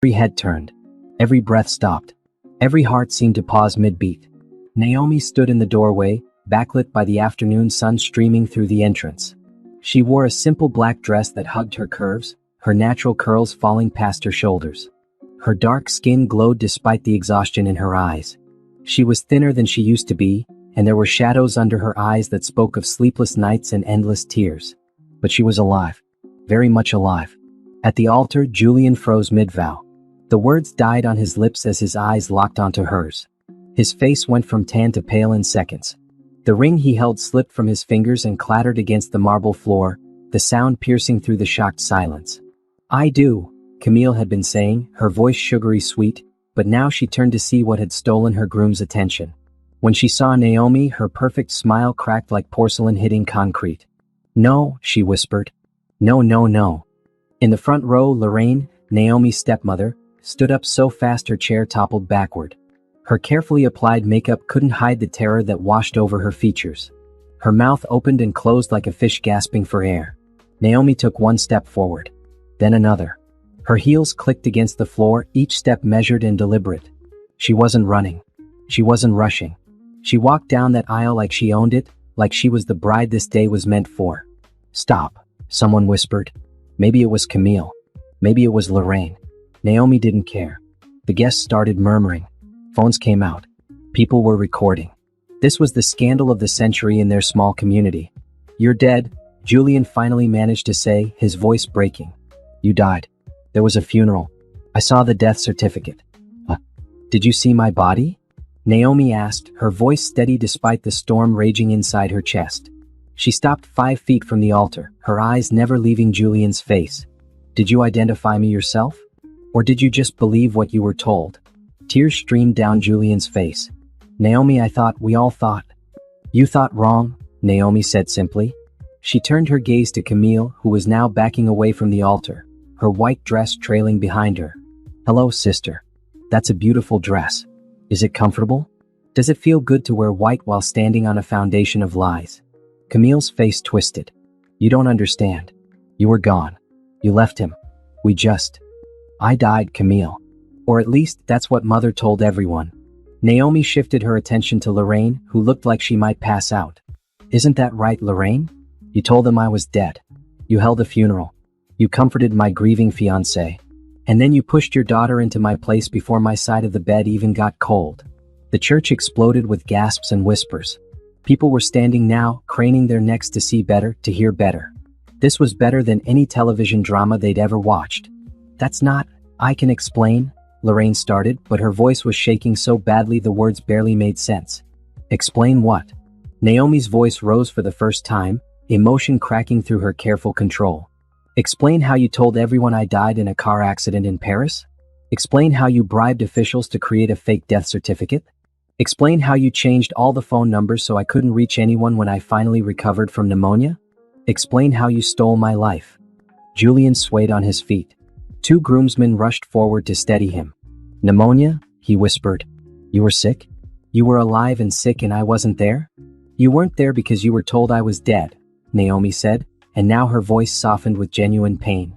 Every head turned. Every breath stopped. Every heart seemed to pause mid-beat. Naomi stood in the doorway, backlit by the afternoon sun streaming through the entrance. She wore a simple black dress that hugged her curves, her natural curls falling past her shoulders. Her dark skin glowed despite the exhaustion in her eyes. She was thinner than she used to be, and there were shadows under her eyes that spoke of sleepless nights and endless tears. But she was alive. Very much alive. At the altar, Julian froze mid-vow. The words died on his lips as his eyes locked onto hers. His face went from tan to pale in seconds. The ring he held slipped from his fingers and clattered against the marble floor, the sound piercing through the shocked silence. "I do," Camille had been saying, her voice sugary sweet, but now she turned to see what had stolen her groom's attention. When she saw Naomi, her perfect smile cracked like porcelain hitting concrete. "No," she whispered. "No, no, no." In the front row, Lorraine, Naomi's stepmother, stood up so fast her chair toppled backward. Her carefully applied makeup couldn't hide the terror that washed over her features. Her mouth opened and closed like a fish gasping for air. Naomi took one step forward. Then another. Her heels clicked against the floor, each step measured and deliberate. She wasn't running. She wasn't rushing. She walked down that aisle like she owned it, like she was the bride this day was meant for. "Stop," someone whispered. Maybe it was Camille. Maybe it was Lorraine. Naomi didn't care. The guests started murmuring. Phones came out. People were recording. This was the scandal of the century in their small community. "You're dead," Julian finally managed to say, his voice breaking. "You died. There was a funeral. I saw the death certificate." "Did you see my body?" Naomi asked, her voice steady despite the storm raging inside her chest. She stopped 5 feet from the altar, her eyes never leaving Julian's face. "Did you identify me yourself? Or did you just believe what you were told?" Tears streamed down Julian's face. "Naomi, we all thought." "You thought wrong," Naomi said simply. She turned her gaze to Camille, who was now backing away from the altar, her white dress trailing behind her. "Hello, sister. That's a beautiful dress. Is it comfortable? Does it feel good to wear white while standing on a foundation of lies?" Camille's face twisted. "You don't understand. You were gone. You left him. I died, Camille. Or at least, that's what Mother told everyone." Naomi shifted her attention to Lorraine, who looked like she might pass out. "Isn't that right, Lorraine? You told them I was dead. You held a funeral. You comforted my grieving fiancé. And then you pushed your daughter into my place before my side of the bed even got cold." The church exploded with gasps and whispers. People were standing now, craning their necks to see better, to hear better. This was better than any television drama they'd ever watched. "That's not, I can explain," Lorraine started, but her voice was shaking so badly the words barely made sense. "Explain what?" Naomi's voice rose for the first time, emotion cracking through her careful control. "Explain how you told everyone I died in a car accident in Paris? Explain how you bribed officials to create a fake death certificate? Explain how you changed all the phone numbers so I couldn't reach anyone when I finally recovered from pneumonia? Explain how you stole my life." Julian swayed on his feet. 2 groomsmen rushed forward to steady him. "Pneumonia?" he whispered. "You were sick? You were alive and sick and I wasn't there?" "You weren't there because you were told I was dead," Naomi said, and now her voice softened with genuine pain.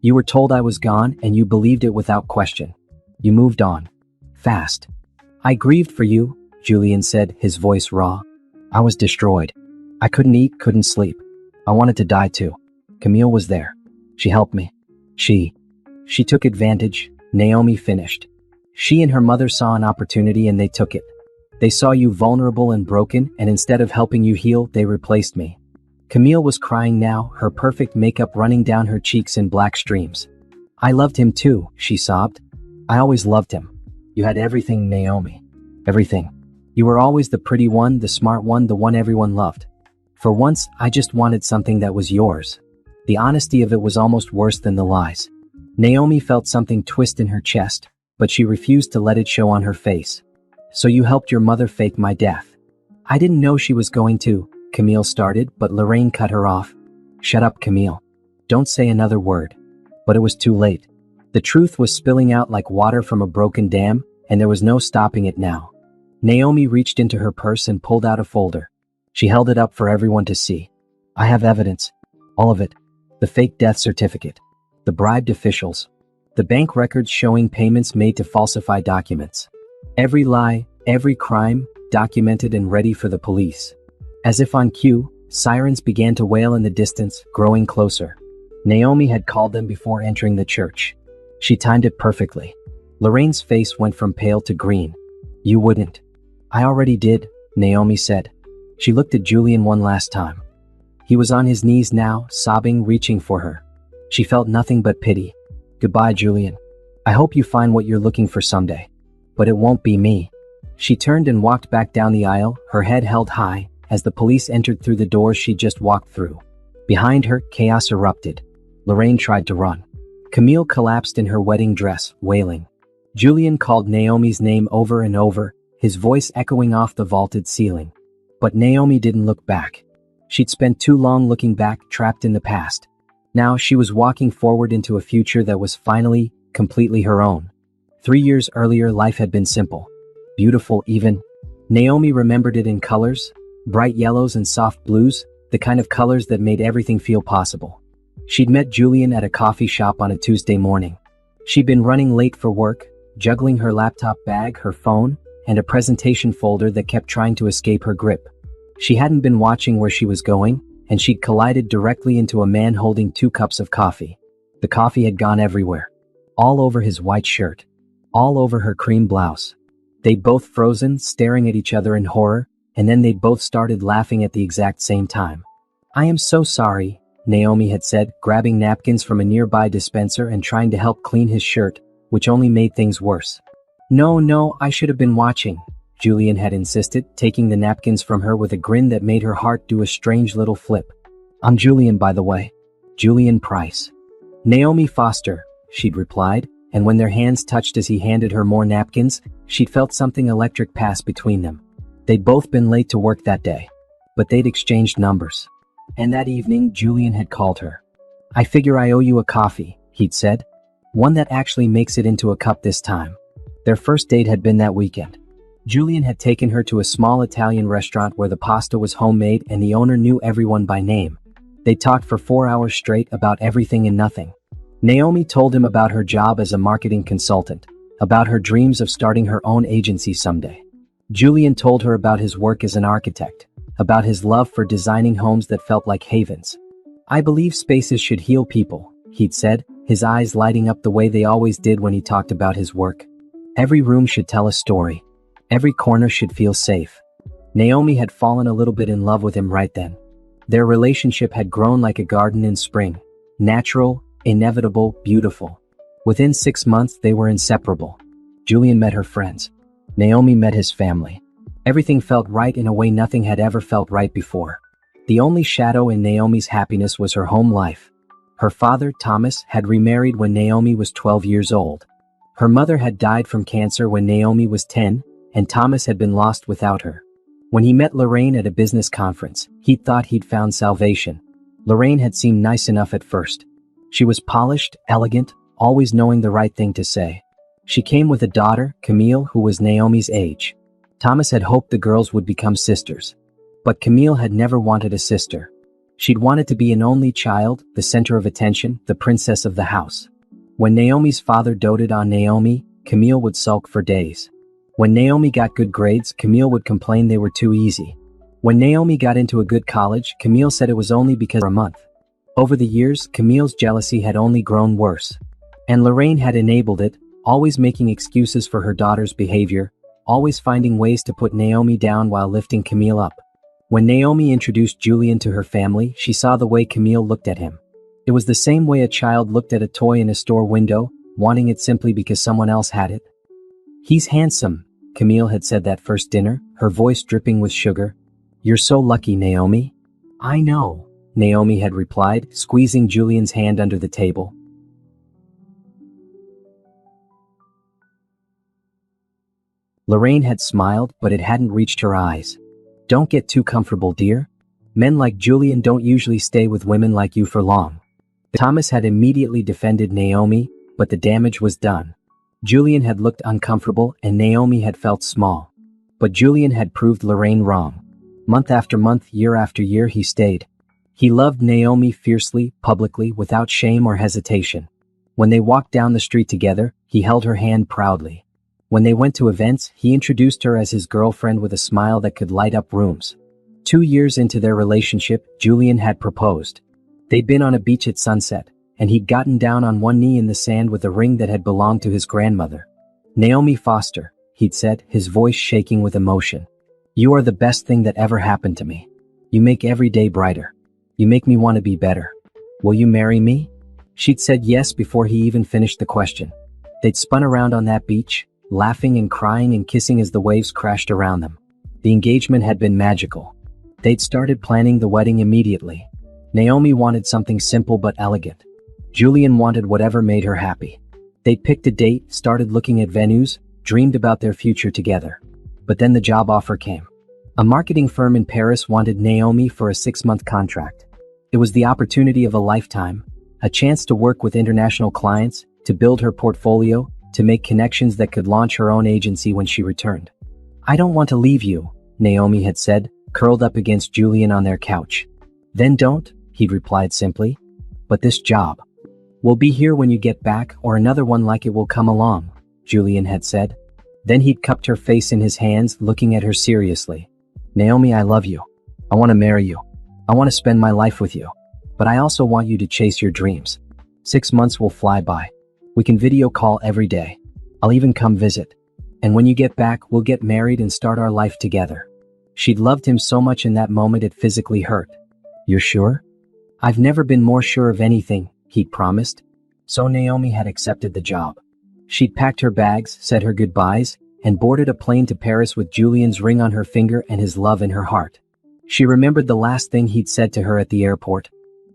"You were told I was gone and you believed it without question. You moved on. Fast." "I grieved for you," Julian said, his voice raw. "I was destroyed. I couldn't eat, couldn't sleep. I wanted to die too. Camille was there. She helped me. She took advantage," Naomi finished. "She and her mother saw an opportunity and they took it. They saw you vulnerable and broken, and instead of helping you heal, they replaced me." Camille was crying now, her perfect makeup running down her cheeks in black streams. "I loved him too," she sobbed. "I always loved him. You had everything, Naomi. Everything. You were always the pretty one, the smart one, the one everyone loved. For once, I just wanted something that was yours." The honesty of it was almost worse than the lies. Naomi felt something twist in her chest, but she refused to let it show on her face. "So you helped your mother fake my death." "I didn't know she was going to," Camille started, but Lorraine cut her off. "Shut up, Camille. Don't say another word." But it was too late. The truth was spilling out like water from a broken dam, and there was no stopping it now. Naomi reached into her purse and pulled out a folder. She held it up for everyone to see. "I have evidence. All of it. The fake death certificate. The bribed officials. The bank records showing payments made to falsify documents. Every lie, every crime, documented and ready for the police. As if on cue, sirens began to wail in the distance, growing closer. Naomi had called them before entering the church. She timed it perfectly. Lorraine's face went from pale to green. "You wouldn't." "I already did," Naomi said. She looked at Julian one last time. He was on his knees now, sobbing, reaching for her. She felt nothing but pity. "Goodbye, Julian. I hope you find what you're looking for someday. But it won't be me." She turned and walked back down the aisle, her head held high, as the police entered through the doors she just walked through. Behind her, chaos erupted. Lorraine tried to run. Camille collapsed in her wedding dress, wailing. Julian called Naomi's name over and over, his voice echoing off the vaulted ceiling. But Naomi didn't look back. She'd spent too long looking back, trapped in the past. Now she was walking forward into a future that was finally, completely her own. 3 years earlier, life had been simple. Beautiful even. Naomi remembered it in colors, bright yellows and soft blues, the kind of colors that made everything feel possible. She'd met Julian at a coffee shop on a Tuesday morning. She'd been running late for work, juggling her laptop bag, her phone, and a presentation folder that kept trying to escape her grip. She hadn't been watching where she was going, and she'd collided directly into a man holding 2 cups of coffee. The coffee had gone everywhere. All over his white shirt. All over her cream blouse. They'd both frozen, staring at each other in horror, and then they both started laughing at the exact same time. "I am so sorry," Naomi had said, grabbing napkins from a nearby dispenser and trying to help clean his shirt, which only made things worse. No, I should have been watching," Julian had insisted, taking the napkins from her with a grin that made her heart do a strange little flip. "I'm Julian, by the way. Julian Price." "Naomi Foster," she'd replied, and when their hands touched as he handed her more napkins, she'd felt something electric pass between them. They'd both been late to work that day, but they'd exchanged numbers. And that evening, Julian had called her. "I figure I owe you a coffee," he'd said. "One that actually makes it into a cup this time." Their first date had been that weekend. Julian had taken her to a small Italian restaurant where the pasta was homemade and the owner knew everyone by name. They talked for 4 hours straight about everything and nothing. Naomi told him about her job as a marketing consultant, about her dreams of starting her own agency someday. Julian told her about his work as an architect, about his love for designing homes that felt like havens. "I believe spaces should heal people," he'd said, his eyes lighting up the way they always did when he talked about his work. "Every room should tell a story. Every corner should feel safe." Naomi had fallen a little bit in love with him right then. Their relationship had grown like a garden in spring. Natural, inevitable, beautiful. Within 6 months, they were inseparable. Julian met her friends. Naomi met his family. Everything felt right in a way nothing had ever felt right before. The only shadow in Naomi's happiness was her home life. Her father, Thomas, had remarried when Naomi was 12 years old. Her mother had died from cancer when Naomi was 10, and Thomas had been lost without her. When he met Lorraine at a business conference, he thought he'd found salvation. Lorraine had seemed nice enough at first. She was polished, elegant, always knowing the right thing to say. She came with a daughter, Camille, who was Naomi's age. Thomas had hoped the girls would become sisters. But Camille had never wanted a sister. She'd wanted to be an only child, the center of attention, the princess of the house. When Naomi's father doted on Naomi, Camille would sulk for days. When Naomi got good grades, Camille would complain they were too easy. When Naomi got into a good college, Camille said it was only because for a month. Over the years, Camille's jealousy had only grown worse. And Lorraine had enabled it, always making excuses for her daughter's behavior, always finding ways to put Naomi down while lifting Camille up. When Naomi introduced Julian to her family, she saw the way Camille looked at him. It was the same way a child looked at a toy in a store window, wanting it simply because someone else had it. "He's handsome," Camille had said that first dinner, her voice dripping with sugar. "You're so lucky, Naomi." "I know," Naomi had replied, squeezing Julian's hand under the table. Lorraine had smiled, but it hadn't reached her eyes. "Don't get too comfortable, dear. Men like Julian don't usually stay with women like you for long." Thomas had immediately defended Naomi, but the damage was done. Julian had looked uncomfortable and Naomi had felt small. But Julian had proved Lorraine wrong. Month after month, year after year, he stayed. He loved Naomi fiercely, publicly, without shame or hesitation. When they walked down the street together, he held her hand proudly. When they went to events, he introduced her as his girlfriend with a smile that could light up rooms. 2 years into their relationship, Julian had proposed. They'd been on a beach at sunset, and he'd gotten down on one knee in the sand with a ring that had belonged to his grandmother. "Naomi Foster," he'd said, his voice shaking with emotion. "You are the best thing that ever happened to me. You make every day brighter. You make me want to be better. Will you marry me?" She'd said yes before he even finished the question. They'd spun around on that beach, laughing and crying and kissing as the waves crashed around them. The engagement had been magical. They'd started planning the wedding immediately. Naomi wanted something simple but elegant. Julian wanted whatever made her happy. They'd picked a date, started looking at venues, dreamed about their future together. But then the job offer came. A marketing firm in Paris wanted Naomi for a 6-month contract. It was the opportunity of a lifetime, a chance to work with international clients, to build her portfolio, to make connections that could launch her own agency when she returned. "I don't want to leave you," Naomi had said, curled up against Julian on their couch. "Then don't," he'd replied simply. "But this job. We'll be here when you get back, or another one like it will come along," Julian had said. Then he'd cupped her face in his hands, looking at her seriously. "Naomi, I love you. I want to marry you. I want to spend my life with you. But I also want you to chase your dreams. 6 months will fly by. We can video call every day. I'll even come visit. And when you get back, we'll get married and start our life together." She'd loved him so much in that moment it physically hurt. "You're sure?" "I've never been more sure of anything," he'd promised. So Naomi had accepted the job. She'd packed her bags, said her goodbyes, and boarded a plane to Paris with Julian's ring on her finger and his love in her heart. She remembered the last thing he'd said to her at the airport.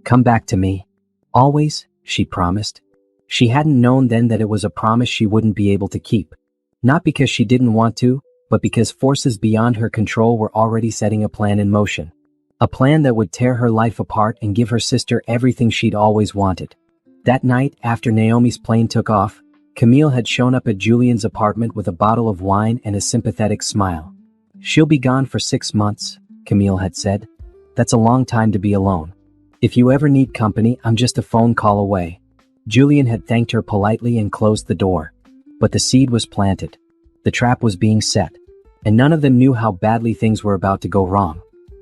"Come back to me. Always," she promised. She hadn't known then that it was a promise she wouldn't be able to keep. Not because she didn't want to, but because forces beyond her control were already setting a plan in motion. A plan that would tear her life apart and give her sister everything she'd always wanted. That night, after Naomi's plane took off, Camille had shown up at Julian's apartment with a bottle of wine and a sympathetic smile. "She'll be gone for 6 months, Camille had said. "That's a long time to be alone. If you ever need company, I'm just a phone call away." Julian had thanked her politely and closed the door. But the seed was planted. The trap was being set. And none of them knew how badly things were about to go wrong.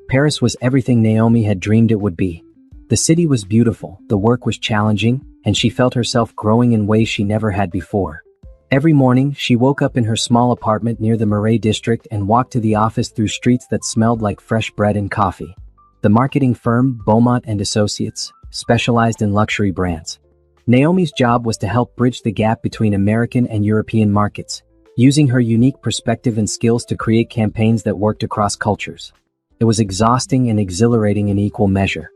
Paris was everything Naomi had dreamed it would be. The city was beautiful, the work was challenging, and she felt herself growing in ways she never had before. Every morning, she woke up in her small apartment near the Marais district and walked to the office through streets that smelled like fresh bread and coffee. The marketing firm, Beaumont and Associates, specialized in luxury brands. Naomi's job was to help bridge the gap between American and European markets, using her unique perspective and skills to create campaigns that worked across cultures. It was exhausting and exhilarating in equal measure.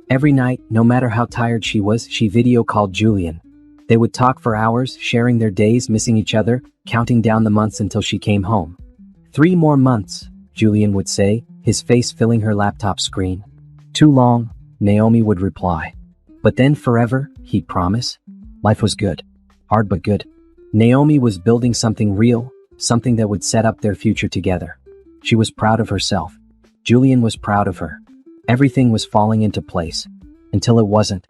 Every night, no matter how tired she was, she video called Julian. They would talk for hours, sharing their days, missing each other, counting down the months until she came home. 3 more months, Julian would say, his face filling her laptop screen. "Too long," Naomi would reply. "But then forever," he'd promise. Life was good. Hard but good. Naomi was building something real, something that would set up their future together. She was proud of herself. Julian was proud of her. Everything was falling into place. Until it wasn't.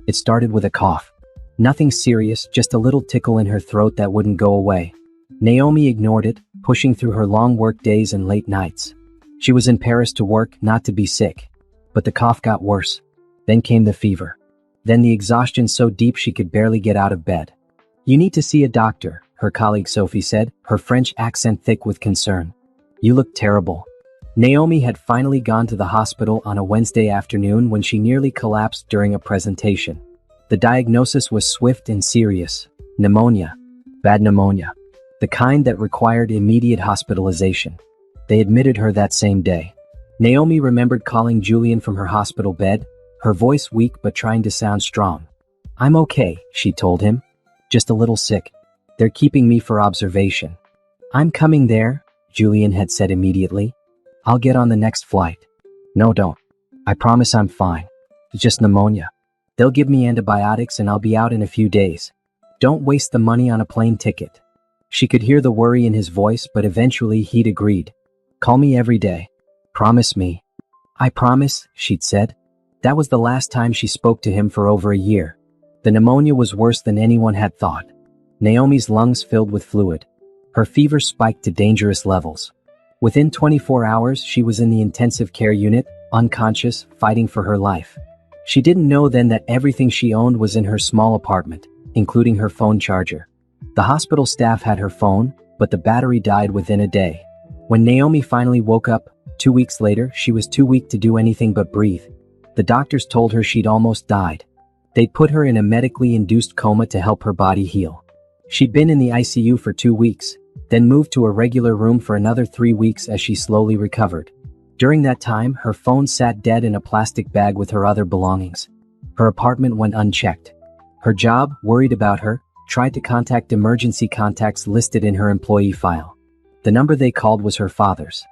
It started with a cough. Nothing serious, just a little tickle in her throat that wouldn't go away. Naomi ignored it, pushing through her long work days and late nights. She was in Paris to work, not to be sick. But the cough got worse. Then came the fever. Then the exhaustion so deep she could barely get out of bed. "You need to see a doctor," her colleague Sophie said, her French accent thick with concern. "You look terrible." Naomi had finally gone to the hospital on a Wednesday afternoon when she nearly collapsed during a presentation. The diagnosis was swift and serious. Pneumonia. Bad pneumonia. The kind that required immediate hospitalization. They admitted her that same day. Naomi remembered calling Julian from her hospital bed, her voice weak but trying to sound strong. "I'm okay," she told him. "Just a little sick. They're keeping me for observation." "I'm coming there," Julian had said immediately. "I'll get on the next flight." "No, don't. I promise I'm fine. It's just pneumonia. They'll give me antibiotics and I'll be out in a few days. Don't waste the money on a plane ticket." She could hear the worry in his voice, but eventually he'd agreed. "Call me every day. Promise me." "I promise," she'd said. That was the last time she spoke to him for over a year. The pneumonia was worse than anyone had thought. Naomi's lungs filled with fluid. Her fever spiked to dangerous levels. Within 24 hours, she was in the intensive care unit, unconscious, fighting for her life. She didn't know then that everything she owned was in her small apartment, including her phone charger. The hospital staff had her phone, but the battery died within a day. When Naomi finally woke up, 2 weeks later, she was too weak to do anything but breathe. The doctors told her she'd almost died. They'd put her in a medically induced coma to help her body heal. She'd been in the ICU for 2 weeks, then moved to a regular room for another 3 weeks as she slowly recovered. During that time, her phone sat dead in a plastic bag with her other belongings. Her apartment went unchecked. Her job, worried about her, tried to contact emergency contacts listed in her employee file. The number they called was her father's.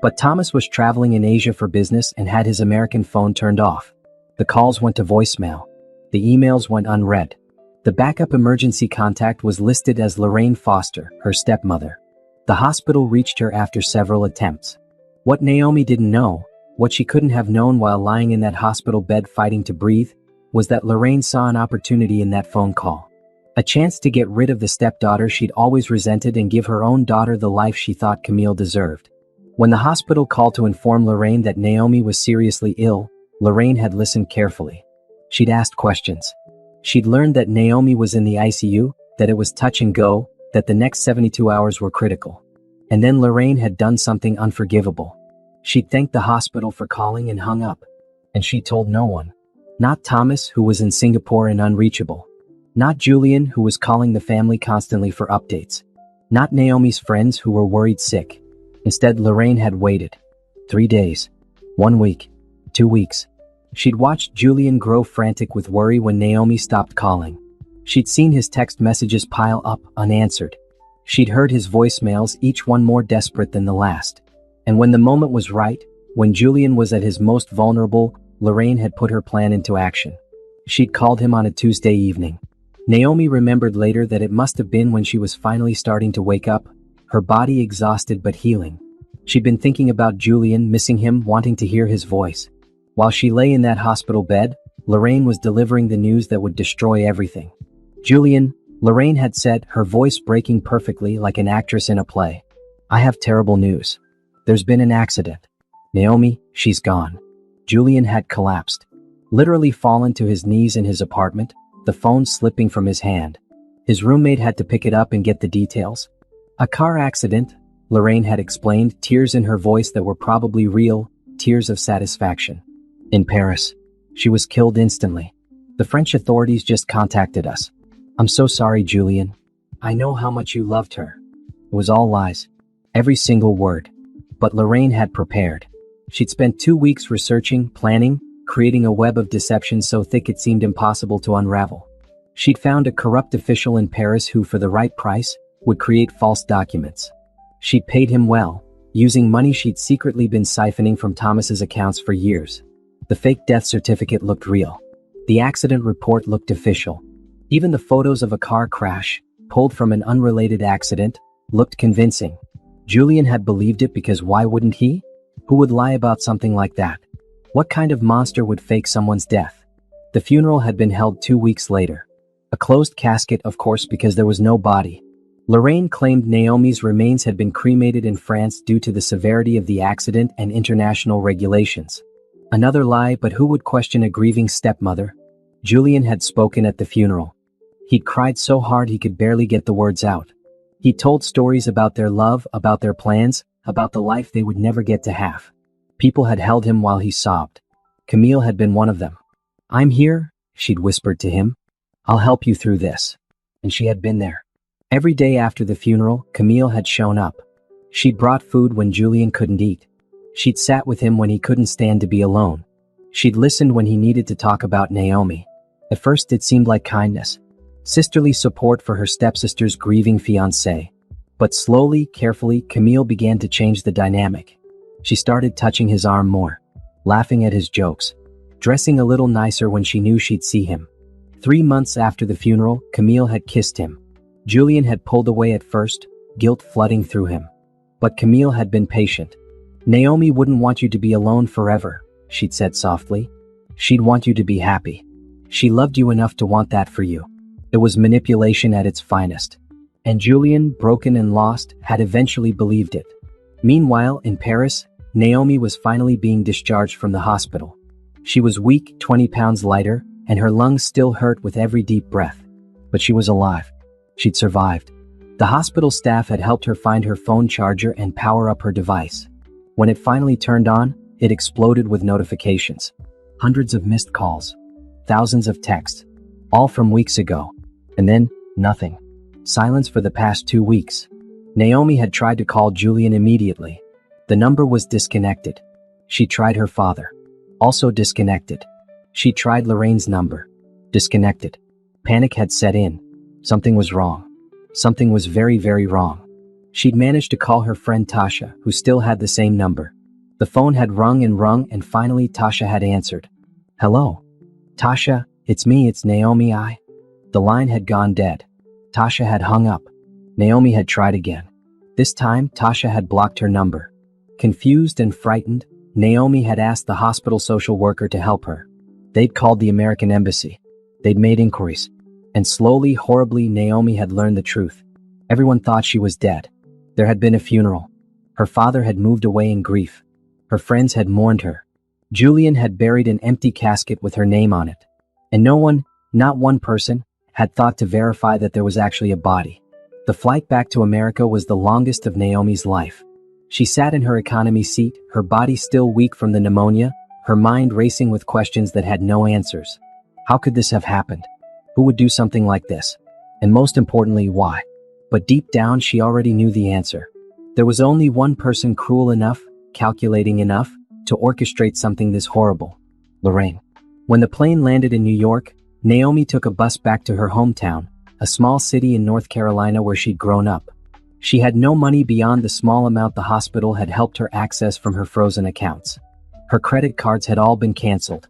But Thomas was traveling in Asia for business and had his American phone turned off. The calls went to voicemail. The emails went unread. The backup emergency contact was listed as Lorraine Foster, her stepmother. The hospital reached her after several attempts. What Naomi didn't know, what she couldn't have known while lying in that hospital bed fighting to breathe, was that Lorraine saw an opportunity in that phone call. A chance to get rid of the stepdaughter she'd always resented and give her own daughter the life she thought Camille deserved. When the hospital called to inform Lorraine that Naomi was seriously ill, Lorraine had listened carefully. She'd asked questions. She'd learned that Naomi was in the ICU, that it was touch and go, that the next 72 hours were critical. And then Lorraine had done something unforgivable. She'd thanked the hospital for calling and hung up. And she told no one. Not Thomas, who was in Singapore and unreachable. Not Julian, who was calling the family constantly for updates. Not Naomi's friends who were worried sick. Instead, Lorraine had waited. 3 days. 1 week. 2 weeks. She'd watched Julian grow frantic with worry when Naomi stopped calling. She'd seen his text messages pile up, unanswered. She'd heard his voicemails, each one more desperate than the last. And when the moment was right, when Julian was at his most vulnerable, Lorraine had put her plan into action. She'd called him on a Tuesday evening. Naomi remembered later that it must have been when she was finally starting to wake up, her body exhausted but healing. She'd been thinking about Julian, missing him, wanting to hear his voice. While she lay in that hospital bed, Lorraine was delivering the news that would destroy everything. Julian, Lorraine had said, her voice breaking perfectly like an actress in a play. I have terrible news. There's been an accident. Naomi, she's gone. Julian had collapsed. Literally fallen to his knees in his apartment, the phone slipping from his hand. His roommate had to pick it up and get the details. A car accident, Lorraine had explained, tears in her voice that were probably real, tears of satisfaction. In Paris. She was killed instantly. The French authorities just contacted us. I'm so sorry, Julian. I know how much you loved her. It was all lies. Every single word. But Lorraine had prepared. She'd spent 2 weeks researching, planning, creating a web of deception so thick it seemed impossible to unravel. She'd found a corrupt official in Paris who, for the right price, would create false documents. She'd paid him well, using money she'd secretly been siphoning from Thomas's accounts for years. The fake death certificate looked real. The accident report looked official. Even the photos of a car crash, pulled from an unrelated accident, looked convincing. Julian had believed it because why wouldn't he? Who would lie about something like that? What kind of monster would fake someone's death? The funeral had been held 2 weeks later. A closed casket, of course, because there was no body. Lorraine claimed Naomi's remains had been cremated in France due to the severity of the accident and international regulations. Another lie, but who would question a grieving stepmother? Julian had spoken at the funeral. He'd cried so hard he could barely get the words out. He told stories about their love, about their plans, about the life they would never get to have. People had held him while he sobbed. Camille had been one of them. I'm here, she'd whispered to him. I'll help you through this. And she had been there. Every day after the funeral, Camille had shown up. She'd brought food when Julian couldn't eat. She'd sat with him when he couldn't stand to be alone. She'd listened when he needed to talk about Naomi. At first it seemed like kindness. Sisterly support for her stepsister's grieving fiancé. But slowly, carefully, Camille began to change the dynamic. She started touching his arm more, laughing at his jokes, dressing a little nicer when she knew she'd see him. 3 months after the funeral, Camille had kissed him. Julian had pulled away at first, guilt flooding through him. But Camille had been patient. Naomi wouldn't want you to be alone forever, she'd said softly. She'd want you to be happy. She loved you enough to want that for you. It was manipulation at its finest. And Julian, broken and lost, had eventually believed it. Meanwhile, in Paris, Naomi was finally being discharged from the hospital. She was weak, 20 pounds lighter, and her lungs still hurt with every deep breath. But she was alive. She'd survived. The hospital staff had helped her find her phone charger and power up her device. When it finally turned on, it exploded with notifications. Hundreds of missed calls. Thousands of texts. All from weeks ago. And then, nothing. Silence for the past 2 weeks. Naomi had tried to call Julian immediately. The number was disconnected. She tried her father. Also disconnected. She tried Lorraine's number. Disconnected. Panic had set in. Something was wrong. Something was very, very wrong. She'd managed to call her friend Tasha, who still had the same number. The phone had rung, and finally Tasha had answered. Hello? Tasha, it's me, it's Naomi. The line had gone dead. Tasha had hung up. Naomi had tried again. This time, Tasha had blocked her number. Confused and frightened, Naomi had asked the hospital social worker to help her. They'd called the American embassy. They'd made inquiries. And slowly, horribly, Naomi had learned the truth. Everyone thought she was dead. There had been a funeral. Her father had moved away in grief. Her friends had mourned her. Julian had buried an empty casket with her name on it. And no one, not one person, had thought to verify that there was actually a body. The flight back to America was the longest of Naomi's life. She sat in her economy seat, her body still weak from the pneumonia, her mind racing with questions that had no answers. How could this have happened? Who would do something like this? And most importantly, why? But deep down, she already knew the answer. There was only one person cruel enough, calculating enough, to orchestrate something this horrible. Lorraine. When the plane landed in New York, Naomi took a bus back to her hometown, a small city in North Carolina where she'd grown up. She had no money beyond the small amount the hospital had helped her access from her frozen accounts. Her credit cards had all been canceled.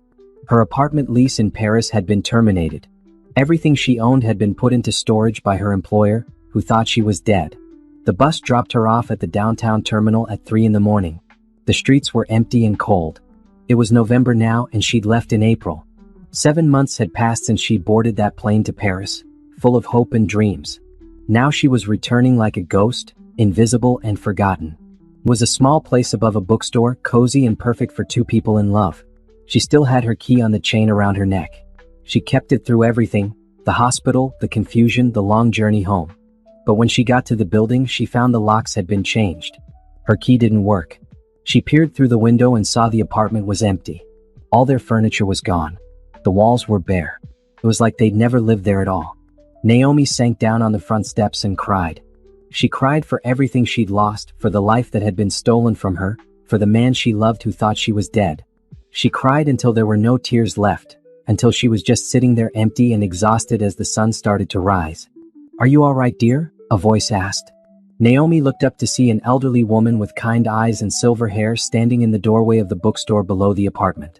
Her apartment lease in Paris had been terminated. Everything she owned had been put into storage by her employer, who thought she was dead. The bus dropped her off at the downtown terminal at 3 in the morning. The streets were empty and cold. It was November now, and she'd left in April. 7 months had passed since she boarded that plane to Paris, full of hope and dreams. Now she was returning like a ghost, invisible and forgotten. It was a small place above a bookstore, cozy and perfect for two people in love. She still had her key on the chain around her neck. She kept it through everything, the hospital, the confusion, the long journey home. But when she got to the building, she found the locks had been changed. Her key didn't work. She peered through the window and saw the apartment was empty. All their furniture was gone. The walls were bare. It was like they'd never lived there at all. Naomi sank down on the front steps and cried. She cried for everything she'd lost, for the life that had been stolen from her, for the man she loved who thought she was dead. She cried until there were no tears left, until she was just sitting there empty and exhausted as the sun started to rise. "Are you all right, dear?" a voice asked. Naomi looked up to see an elderly woman with kind eyes and silver hair standing in the doorway of the bookstore below the apartment.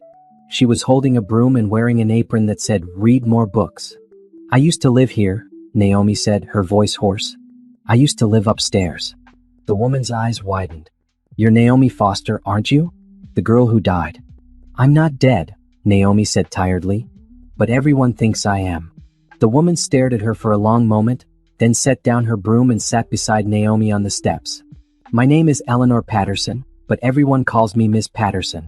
She was holding a broom and wearing an apron that said, "Read more books." "I used to live here," Naomi said, her voice hoarse. "I used to live upstairs." The woman's eyes widened. "You're Naomi Foster, aren't you? The girl who died." "I'm not dead," Naomi said tiredly. "But everyone thinks I am." The woman stared at her for a long moment, then set down her broom and sat beside Naomi on the steps. "My name is Eleanor Patterson, but everyone calls me Miss Patterson.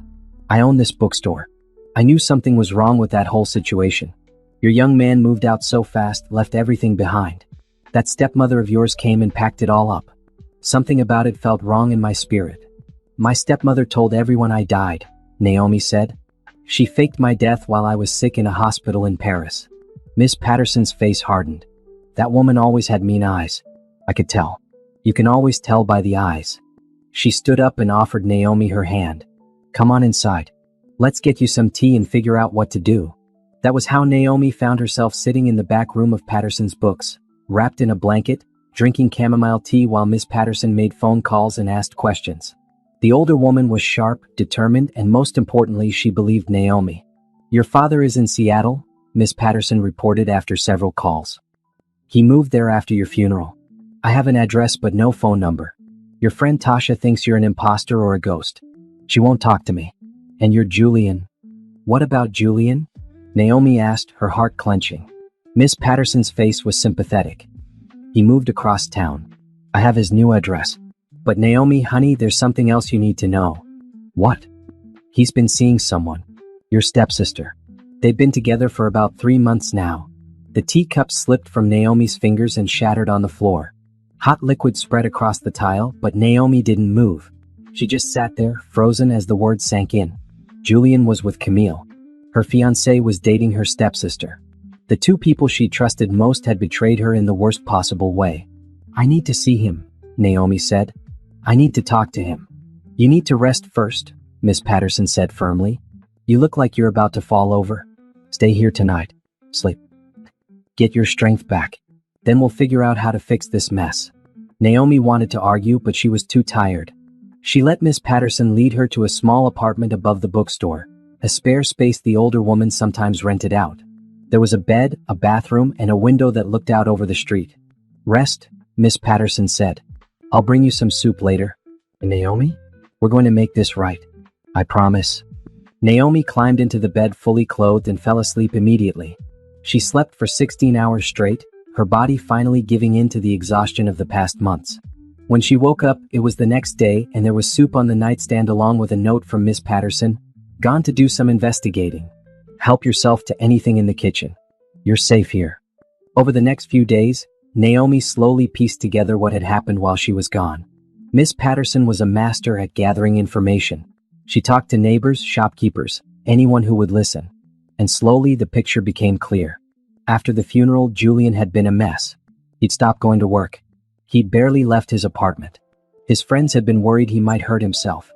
I own this bookstore. I knew something was wrong with that whole situation. Your young man moved out so fast, left everything behind. That stepmother of yours came and packed it all up. Something about it felt wrong in my spirit. My stepmother told everyone I died," Naomi said. "She faked my death while I was sick in a hospital in Paris." Miss Patterson's face hardened. "That woman always had mean eyes. I could tell. You can always tell by the eyes." She stood up and offered Naomi her hand. "Come on inside. Let's get you some tea and figure out what to do." That was how Naomi found herself sitting in the back room of Patterson's Books, wrapped in a blanket, drinking chamomile tea while Miss Patterson made phone calls and asked questions. The older woman was sharp, determined, and most importantly, she believed Naomi. "Your father is in Seattle," Miss Patterson reported after several calls. "He moved there after your funeral. I have an address but no phone number. Your friend Tasha thinks you're an imposter or a ghost. She won't talk to me. And you're Julian." "What about Julian?" Naomi asked, her heart clenching. Miss Patterson's face was sympathetic. He moved across town. I have his new address. But Naomi, honey, there's something else you need to know. What? He's been seeing someone. Your stepsister. They've been together for about 3 months now. The teacup slipped from Naomi's fingers and shattered on the floor. Hot liquid spread across the tile, but Naomi didn't move. She just sat there, frozen as the words sank in. Julian was with Camille. Her fiancé was dating her stepsister. The two people she trusted most had betrayed her in the worst possible way. I need to see him, Naomi said. I need to talk to him. You need to rest first, Miss Patterson said firmly. You look like you're about to fall over. Stay here tonight. Sleep. Get your strength back. Then we'll figure out how to fix this mess. Naomi wanted to argue, but she was too tired. She let Miss Patterson lead her to a small apartment above the bookstore, a spare space the older woman sometimes rented out. There was a bed, a bathroom, and a window that looked out over the street. Rest, Miss Patterson said. I'll bring you some soup later. Naomi? We're going to make this right. I promise. Naomi climbed into the bed fully clothed and fell asleep immediately. She slept for 16 hours straight, her body finally giving in to the exhaustion of the past months. When she woke up, it was the next day, and there was soup on the nightstand along with a note from Miss Patterson. Gone to do some investigating. Help yourself to anything in the kitchen. You're safe here. Over the next few days, Naomi slowly pieced together what had happened while she was gone. Miss Patterson was a master at gathering information. She talked to neighbors, shopkeepers, anyone who would listen. And slowly the picture became clear. After the funeral, Julian had been a mess. He'd stopped going to work. He'd barely left his apartment. His friends had been worried he might hurt himself.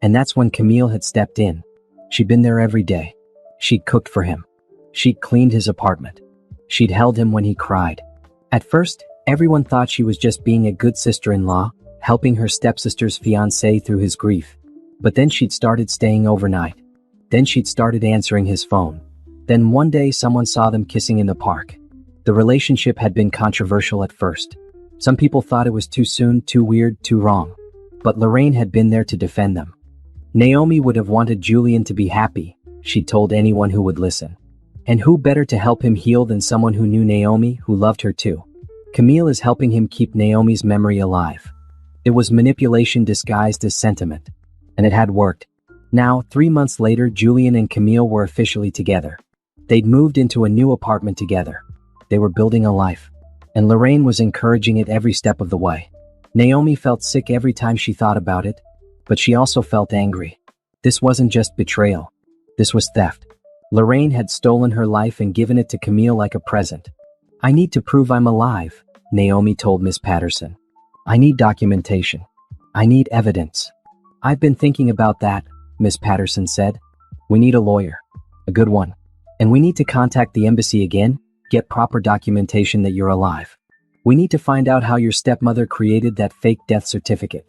And that's when Camille had stepped in. She'd been there every day. She'd cooked for him. She'd cleaned his apartment. She'd held him when he cried. At first, everyone thought she was just being a good sister-in-law, helping her stepsister's fiancé through his grief. But then she'd started staying overnight. Then she'd started answering his phone. Then one day someone saw them kissing in the park. The relationship had been controversial at first. Some people thought it was too soon, too weird, too wrong. But Lorraine had been there to defend them. Naomi would have wanted Julian to be happy, she'd told anyone who would listen. And who better to help him heal than someone who knew Naomi, who loved her too? Camille is helping him keep Naomi's memory alive. It was manipulation disguised as sentiment. And it had worked. Now, 3 months later, Julian and Camille were officially together. They'd moved into a new apartment together. They were building a life. And Lorraine was encouraging it every step of the way. Naomi felt sick every time she thought about it, but she also felt angry. This wasn't just betrayal. This was theft. Lorraine had stolen her life and given it to Camille like a present. I need to prove I'm alive, Naomi told Miss Patterson. I need documentation. I need evidence. I've been thinking about that, Miss Patterson said. We need a lawyer. A good one. And we need to contact the embassy again, get proper documentation that you're alive. We need to find out how your stepmother created that fake death certificate.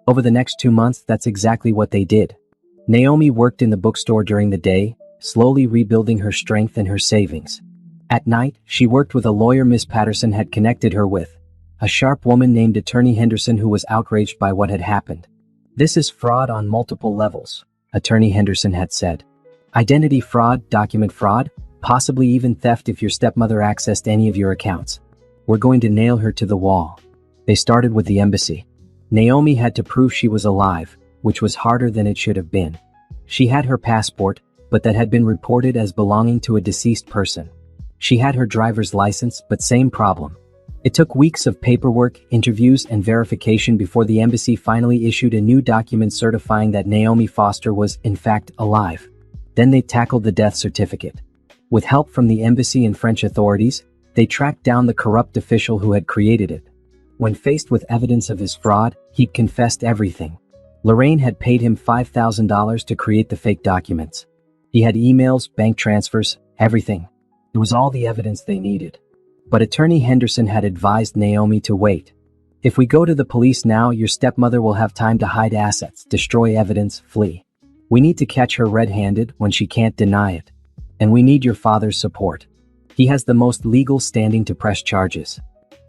Over the next 2 months, that's exactly what they did. Naomi worked in the bookstore during the day, slowly rebuilding her strength and her savings. At night, she worked with a lawyer Miss Patterson had connected her with, a sharp woman named Attorney Henderson who was outraged by what had happened. This is fraud on multiple levels, Attorney Henderson had said. Identity fraud, document fraud, possibly even theft if your stepmother accessed any of your accounts. We're going to nail her to the wall. They started with the embassy. Naomi had to prove she was alive, which was harder than it should have been. She had her passport, but that had been reported as belonging to a deceased person. She had her driver's license, but same problem. It took weeks of paperwork, interviews, and verification before the embassy finally issued a new document certifying that Naomi Foster was, in fact, alive. Then they tackled the death certificate. With help from the embassy and French authorities, they tracked down the corrupt official who had created it. When faced with evidence of his fraud, he'd confessed everything. Lorraine had paid him $5,000 to create the fake documents. He had emails, bank transfers, everything. It was all the evidence they needed. But Attorney Henderson had advised Naomi to wait. If we go to the police now, your stepmother will have time to hide assets, destroy evidence, flee. We need to catch her red-handed when she can't deny it. And we need your father's support. He has the most legal standing to press charges.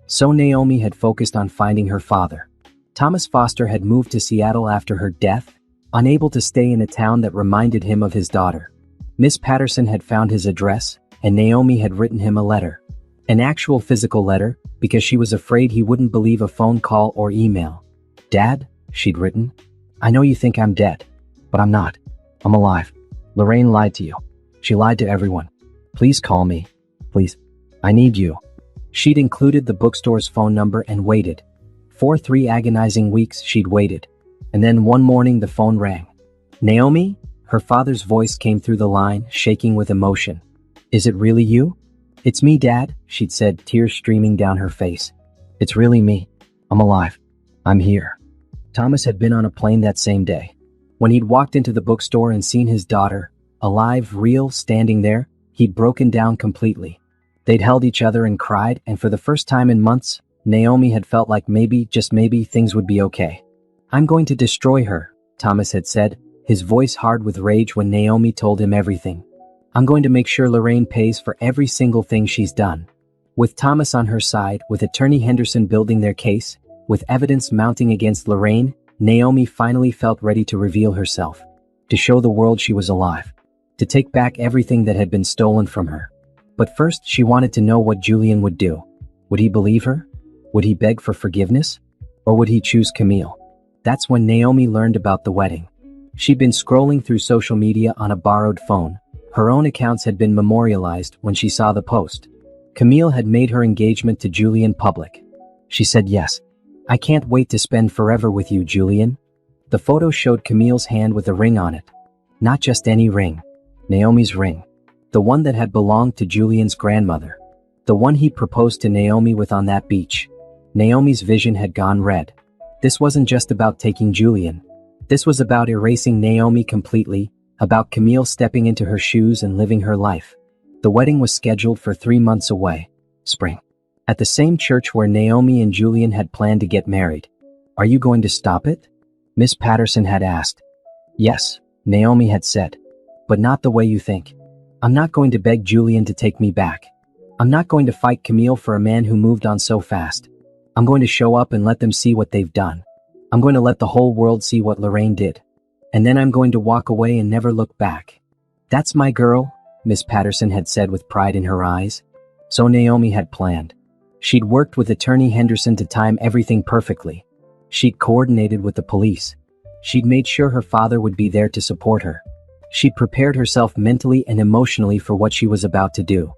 So Naomi had focused on finding her father. Thomas Foster had moved to Seattle after her death, unable to stay in a town that reminded him of his daughter. Miss Patterson had found his address, and Naomi had written him a letter. An actual physical letter, because she was afraid he wouldn't believe a phone call or email. "Dad," she'd written, "I know you think I'm dead, but I'm not. I'm alive. Lorraine lied to you. She lied to everyone. Please call me. Please. I need you." She'd included the bookstore's phone number and waited. For 3 agonizing weeks she'd waited. And then one morning the phone rang. "Naomi?" Her father's voice came through the line, shaking with emotion. "Is it really you?" "It's me, Dad," she'd said, tears streaming down her face. "It's really me. I'm alive. I'm here." Thomas had been on a plane that same day. When he'd walked into the bookstore and seen his daughter, alive, real, standing there, he'd broken down completely. They'd held each other and cried, and for the first time in months, Naomi had felt like maybe, just maybe, things would be okay. "I'm going to destroy her," Thomas had said, his voice hard with rage when Naomi told him everything. "I'm going to make sure Lorraine pays for every single thing she's done." With Thomas on her side, with Attorney Henderson building their case, with evidence mounting against Lorraine, Naomi finally felt ready to reveal herself. To show the world she was alive. To take back everything that had been stolen from her. But first, she wanted to know what Julian would do. Would he believe her? Would he beg for forgiveness? Or would he choose Camille? That's when Naomi learned about the wedding. She'd been scrolling through social media on a borrowed phone. Her own accounts had been memorialized when she saw the post. Camille had made her engagement to Julian public. She said yes. "I can't wait to spend forever with you, Julian." The photo showed Camille's hand with a ring on it. Not just any ring. Naomi's ring. The one that had belonged to Julian's grandmother. The one he proposed to Naomi with on that beach. Naomi's vision had gone red. This wasn't just about taking Julian. This was about erasing Naomi completely, about Camille stepping into her shoes and living her life. The wedding was scheduled for 3 months away. Spring. At the same church where Naomi and Julian had planned to get married. "Are you going to stop it?" Miss Patterson had asked. "Yes," Naomi had said. "But not the way you think. I'm not going to beg Julian to take me back. I'm not going to fight Camille for a man who moved on so fast. I'm going to show up and let them see what they've done. I'm going to let the whole world see what Lorraine did. And then I'm going to walk away and never look back." "That's my girl," Miss Patterson had said with pride in her eyes. So Naomi had planned. She'd worked with Attorney Henderson to time everything perfectly. She'd coordinated with the police. She'd made sure her father would be there to support her. She'd prepared herself mentally and emotionally for what she was about to do.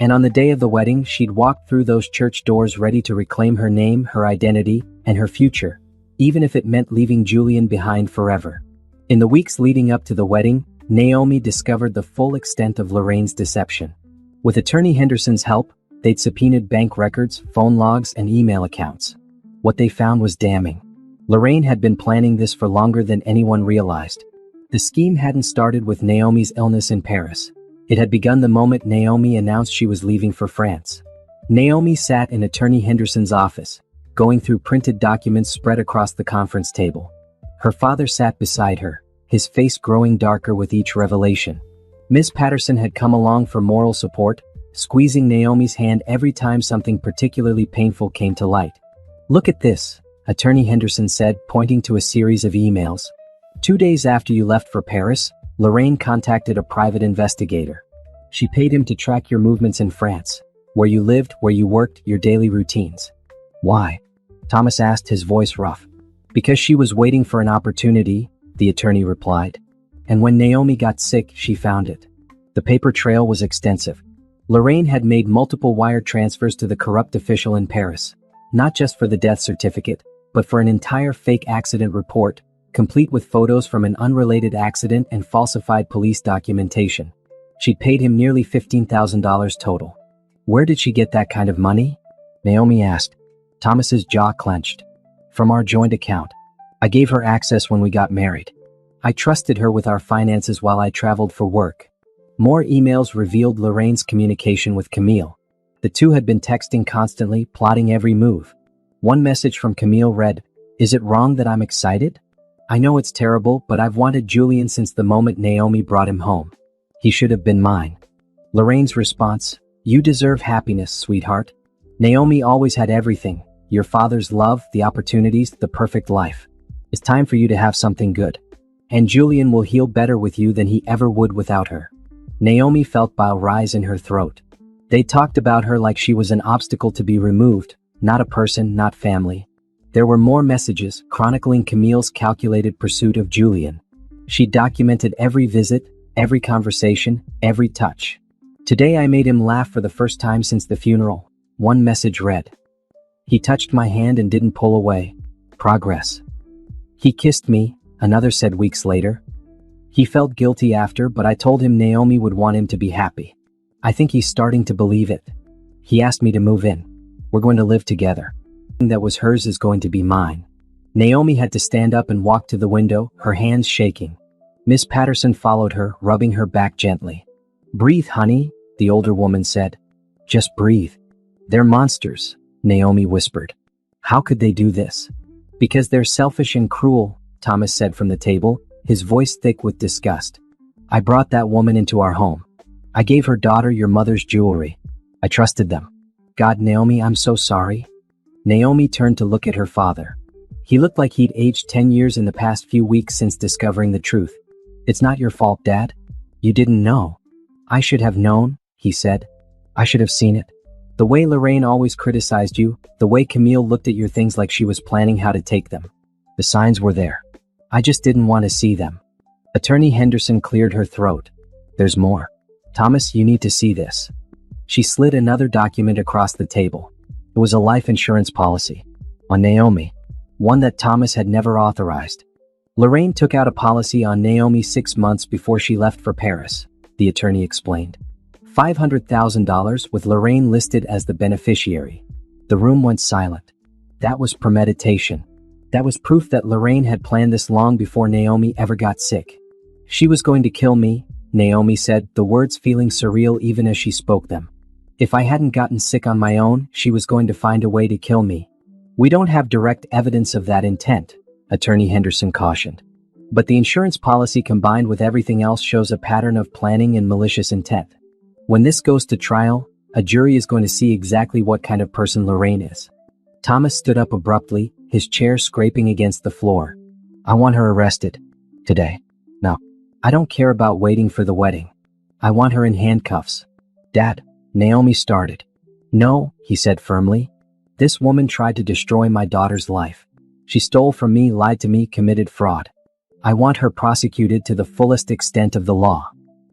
And on the day of the wedding, she'd walked through those church doors ready to reclaim her name, her identity, and her future, even if it meant leaving Julian behind forever. In the weeks leading up to the wedding, Naomi discovered the full extent of Lorraine's deception. With Attorney Henderson's help, they'd subpoenaed bank records, phone logs, and email accounts. What they found was damning. Lorraine had been planning this for longer than anyone realized. The scheme hadn't started with Naomi's illness in Paris. It had begun the moment Naomi announced she was leaving for France. Naomi sat in Attorney Henderson's office, going through printed documents spread across the conference table. Her father sat beside her, his face growing darker with each revelation. Miss Patterson had come along for moral support, squeezing Naomi's hand every time something particularly painful came to light. "Look at this," Attorney Henderson said, pointing to a series of emails. "2 days after you left for Paris, Lorraine contacted a private investigator. She paid him to track your movements in France, where you lived, where you worked, your daily routines." "Why?" Thomas asked, his voice rough. "Because she was waiting for an opportunity," the attorney replied. "And when Naomi got sick, she found it." The paper trail was extensive. Lorraine had made multiple wire transfers to the corrupt official in Paris, not just for the death certificate, but for an entire fake accident report, complete with photos from an unrelated accident and falsified police documentation. She'd paid him nearly $15,000 total. "Where did she get that kind of money?" Naomi asked. Thomas's jaw clenched. "From our joint account. I gave her access when we got married. I trusted her with our finances while I traveled for work." More emails revealed Lorraine's communication with Camille. The two had been texting constantly, plotting every move. One message from Camille read, "Is it wrong that I'm excited? I know it's terrible, but I've wanted Julian since the moment Naomi brought him home. He should have been mine." Lorraine's response, "You deserve happiness, sweetheart. Naomi always had everything, your father's love, the opportunities, the perfect life. It's time for you to have something good. And Julian will heal better with you than he ever would without her." Naomi felt bile rise in her throat. They talked about her like she was an obstacle to be removed, not a person, not family. There were more messages chronicling Camille's calculated pursuit of Julian. She documented every visit, every conversation, every touch. "Today I made him laugh for the first time since the funeral," one message read. "He touched my hand and didn't pull away. Progress." "He kissed me," another said weeks later. "He felt guilty after, but I told him Naomi would want him to be happy. I think he's starting to believe it. He asked me to move in. We're going to live together. Everything that was hers is going to be mine." Naomi had to stand up and walk to the window, her hands shaking. Miss Patterson followed her, rubbing her back gently. "Breathe, honey," the older woman said. "Just breathe." "They're monsters," Naomi whispered. "How could they do this?" "Because they're selfish and cruel," Thomas said from the table, his voice thick with disgust. "I brought that woman into our home. I gave her daughter your mother's jewelry. I trusted them. God, Naomi, I'm so sorry." Naomi turned to look at her father. He looked like he'd aged 10 years in the past few weeks since discovering the truth. "It's not your fault, Dad. You didn't know." "I should have known," he said. "I should have seen it. The way Lorraine always criticized you, the way Camille looked at your things like she was planning how to take them. The signs were there. I just didn't want to see them." Attorney Henderson cleared her throat. "There's more. Thomas, you need to see this." She slid another document across the table. It was a life insurance policy. On Naomi. One that Thomas had never authorized. Lorraine took out a policy on Naomi 6 months before she left for Paris, the attorney explained. $500,000 with Lorraine listed as the beneficiary. The room went silent. That was premeditation. That was proof that Lorraine had planned this long before Naomi ever got sick. "She was going to kill me," Naomi said, the words feeling surreal even as she spoke them. "If I hadn't gotten sick on my own, she was going to find a way to kill me." "We don't have direct evidence of that intent," Attorney Henderson cautioned. "But the insurance policy combined with everything else shows a pattern of planning and malicious intent. When this goes to trial, a jury is going to see exactly what kind of person Lorraine is." Thomas stood up abruptly, his chair scraping against the floor. "I want her arrested. Today. No. I don't care about waiting for the wedding. I want her in handcuffs." "Dad," Naomi started. "No," he said firmly. "This woman tried to destroy my daughter's life. She stole from me, lied to me, committed fraud. I want her prosecuted to the fullest extent of the law."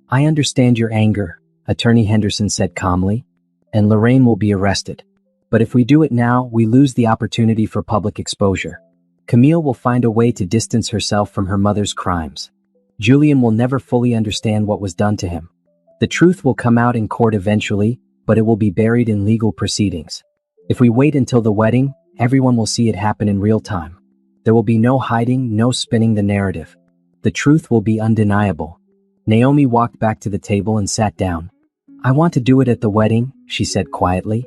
"I understand your anger," Attorney Henderson said calmly, "and Lorraine will be arrested. But if we do it now, we lose the opportunity for public exposure. Camille will find a way to distance herself from her mother's crimes. Julian will never fully understand what was done to him. The truth will come out in court eventually, but it will be buried in legal proceedings. If we wait until the wedding, everyone will see it happen in real time. There will be no hiding, no spinning the narrative. The truth will be undeniable." Naomi walked back to the table and sat down. "I want to do it at the wedding," she said quietly.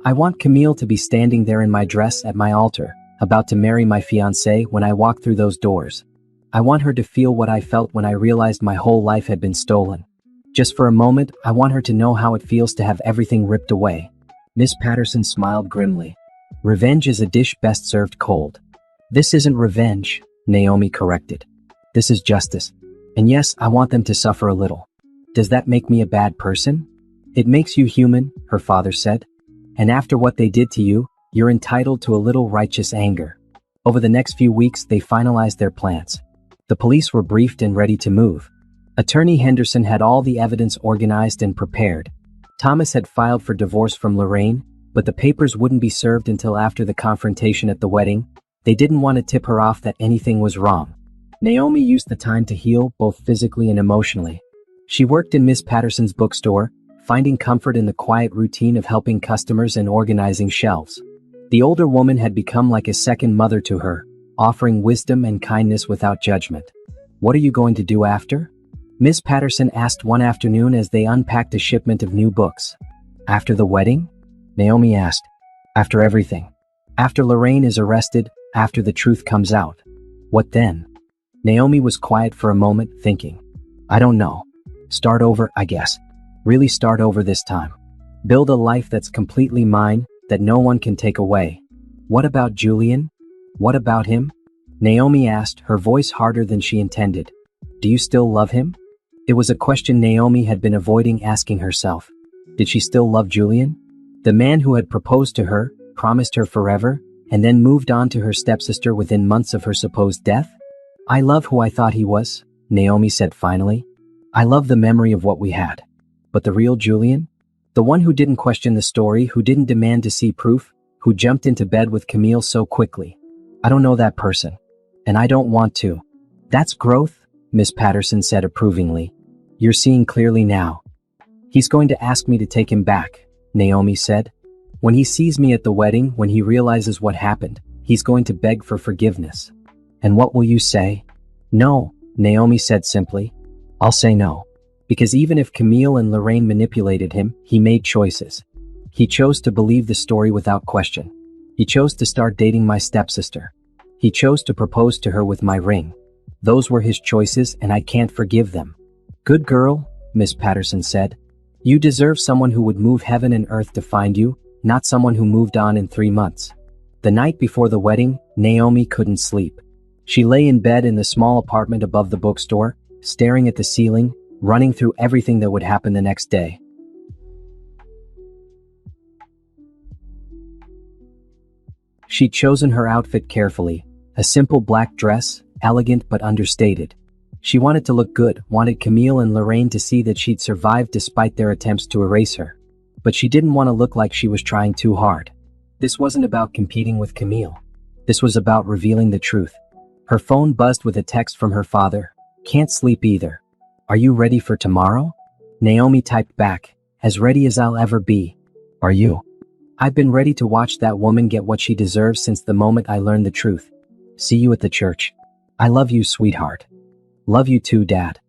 "I want Camille to be standing there in my dress at my altar, about to marry my fiancé when I walk through those doors. I want her to feel what I felt when I realized my whole life had been stolen. Just for a moment, I want her to know how it feels to have everything ripped away." Miss Patterson smiled grimly. "Revenge is a dish best served cold." "This isn't revenge," Naomi corrected. "This is justice. And yes, I want them to suffer a little. Does that make me a bad person?" "It makes you human," her father said. "And after what they did to you, you're entitled to a little righteous anger." Over the next few weeks, they finalized their plans. The police were briefed and ready to move. Attorney Henderson had all the evidence organized and prepared. Thomas had filed for divorce from Lorraine, but the papers wouldn't be served until after the confrontation at the wedding. They didn't want to tip her off that anything was wrong. Naomi used the time to heal, both physically and emotionally. She worked in Miss Patterson's bookstore, finding comfort in the quiet routine of helping customers and organizing shelves. The older woman had become like a second mother to her, offering wisdom and kindness without judgment. "What are you going to do after?" Miss Patterson asked one afternoon as they unpacked a shipment of new books. "After the wedding?" Naomi asked. "After everything. After Lorraine is arrested, after the truth comes out." "What then?" Naomi was quiet for a moment, thinking. "I don't know. Start over, I guess. Really start over this time. Build a life that's completely mine, that no one can take away." "What about Julian? What about him?" Naomi asked, her voice harder than she intended. "Do you still love him?" It was a question Naomi had been avoiding asking herself. Did she still love Julian? The man who had proposed to her, promised her forever, and then moved on to her stepsister within months of her supposed death? I love who I thought he was, Naomi said finally. I love the memory of what we had. But the real Julian? The one who didn't question the story, who didn't demand to see proof, who jumped into bed with Camille so quickly. I don't know that person. And I don't want to. That's growth, Miss Patterson said approvingly. You're seeing clearly now. He's going to ask me to take him back, Naomi said. When he sees me at the wedding, when he realizes what happened, he's going to beg for forgiveness. And what will you say? No, Naomi said simply. I'll say no. Because even if Camille and Lorraine manipulated him, he made choices. He chose to believe the story without question. He chose to start dating my stepsister. He chose to propose to her with my ring. Those were his choices, and I can't forgive them. Good girl, Miss Patterson said. You deserve someone who would move heaven and earth to find you, not someone who moved on in 3 months. The night before the wedding, Naomi couldn't sleep. She lay in bed in the small apartment above the bookstore, staring at the ceiling, running through everything that would happen the next day. She'd chosen her outfit carefully, a simple black dress, elegant but understated. She wanted to look good, wanted Camille and Lorraine to see that she'd survived despite their attempts to erase her. But she didn't want to look like she was trying too hard. This wasn't about competing with Camille. This was about revealing the truth. Her phone buzzed with a text from her father. Can't sleep either. Are you ready for tomorrow? Naomi typed back, as ready as I'll ever be. Are you? I've been ready to watch that woman get what she deserves since the moment I learned the truth. See you at the church. I love you, sweetheart. Love you too, Dad.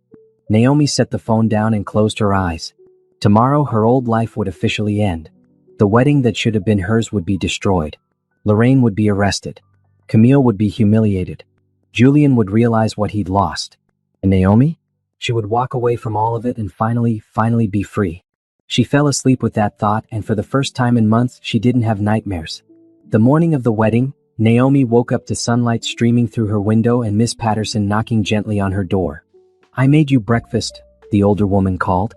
Naomi set the phone down and closed her eyes. Tomorrow her old life would officially end. The wedding that should have been hers would be destroyed. Lorraine would be arrested. Camille would be humiliated. Julian would realize what he'd lost. And Naomi? She would walk away from all of it and finally be free. She fell asleep with that thought, and for the first time in months, she didn't have nightmares. The morning of the wedding, Naomi woke up to sunlight streaming through her window and Miss Patterson knocking gently on her door. I made you breakfast, the older woman called.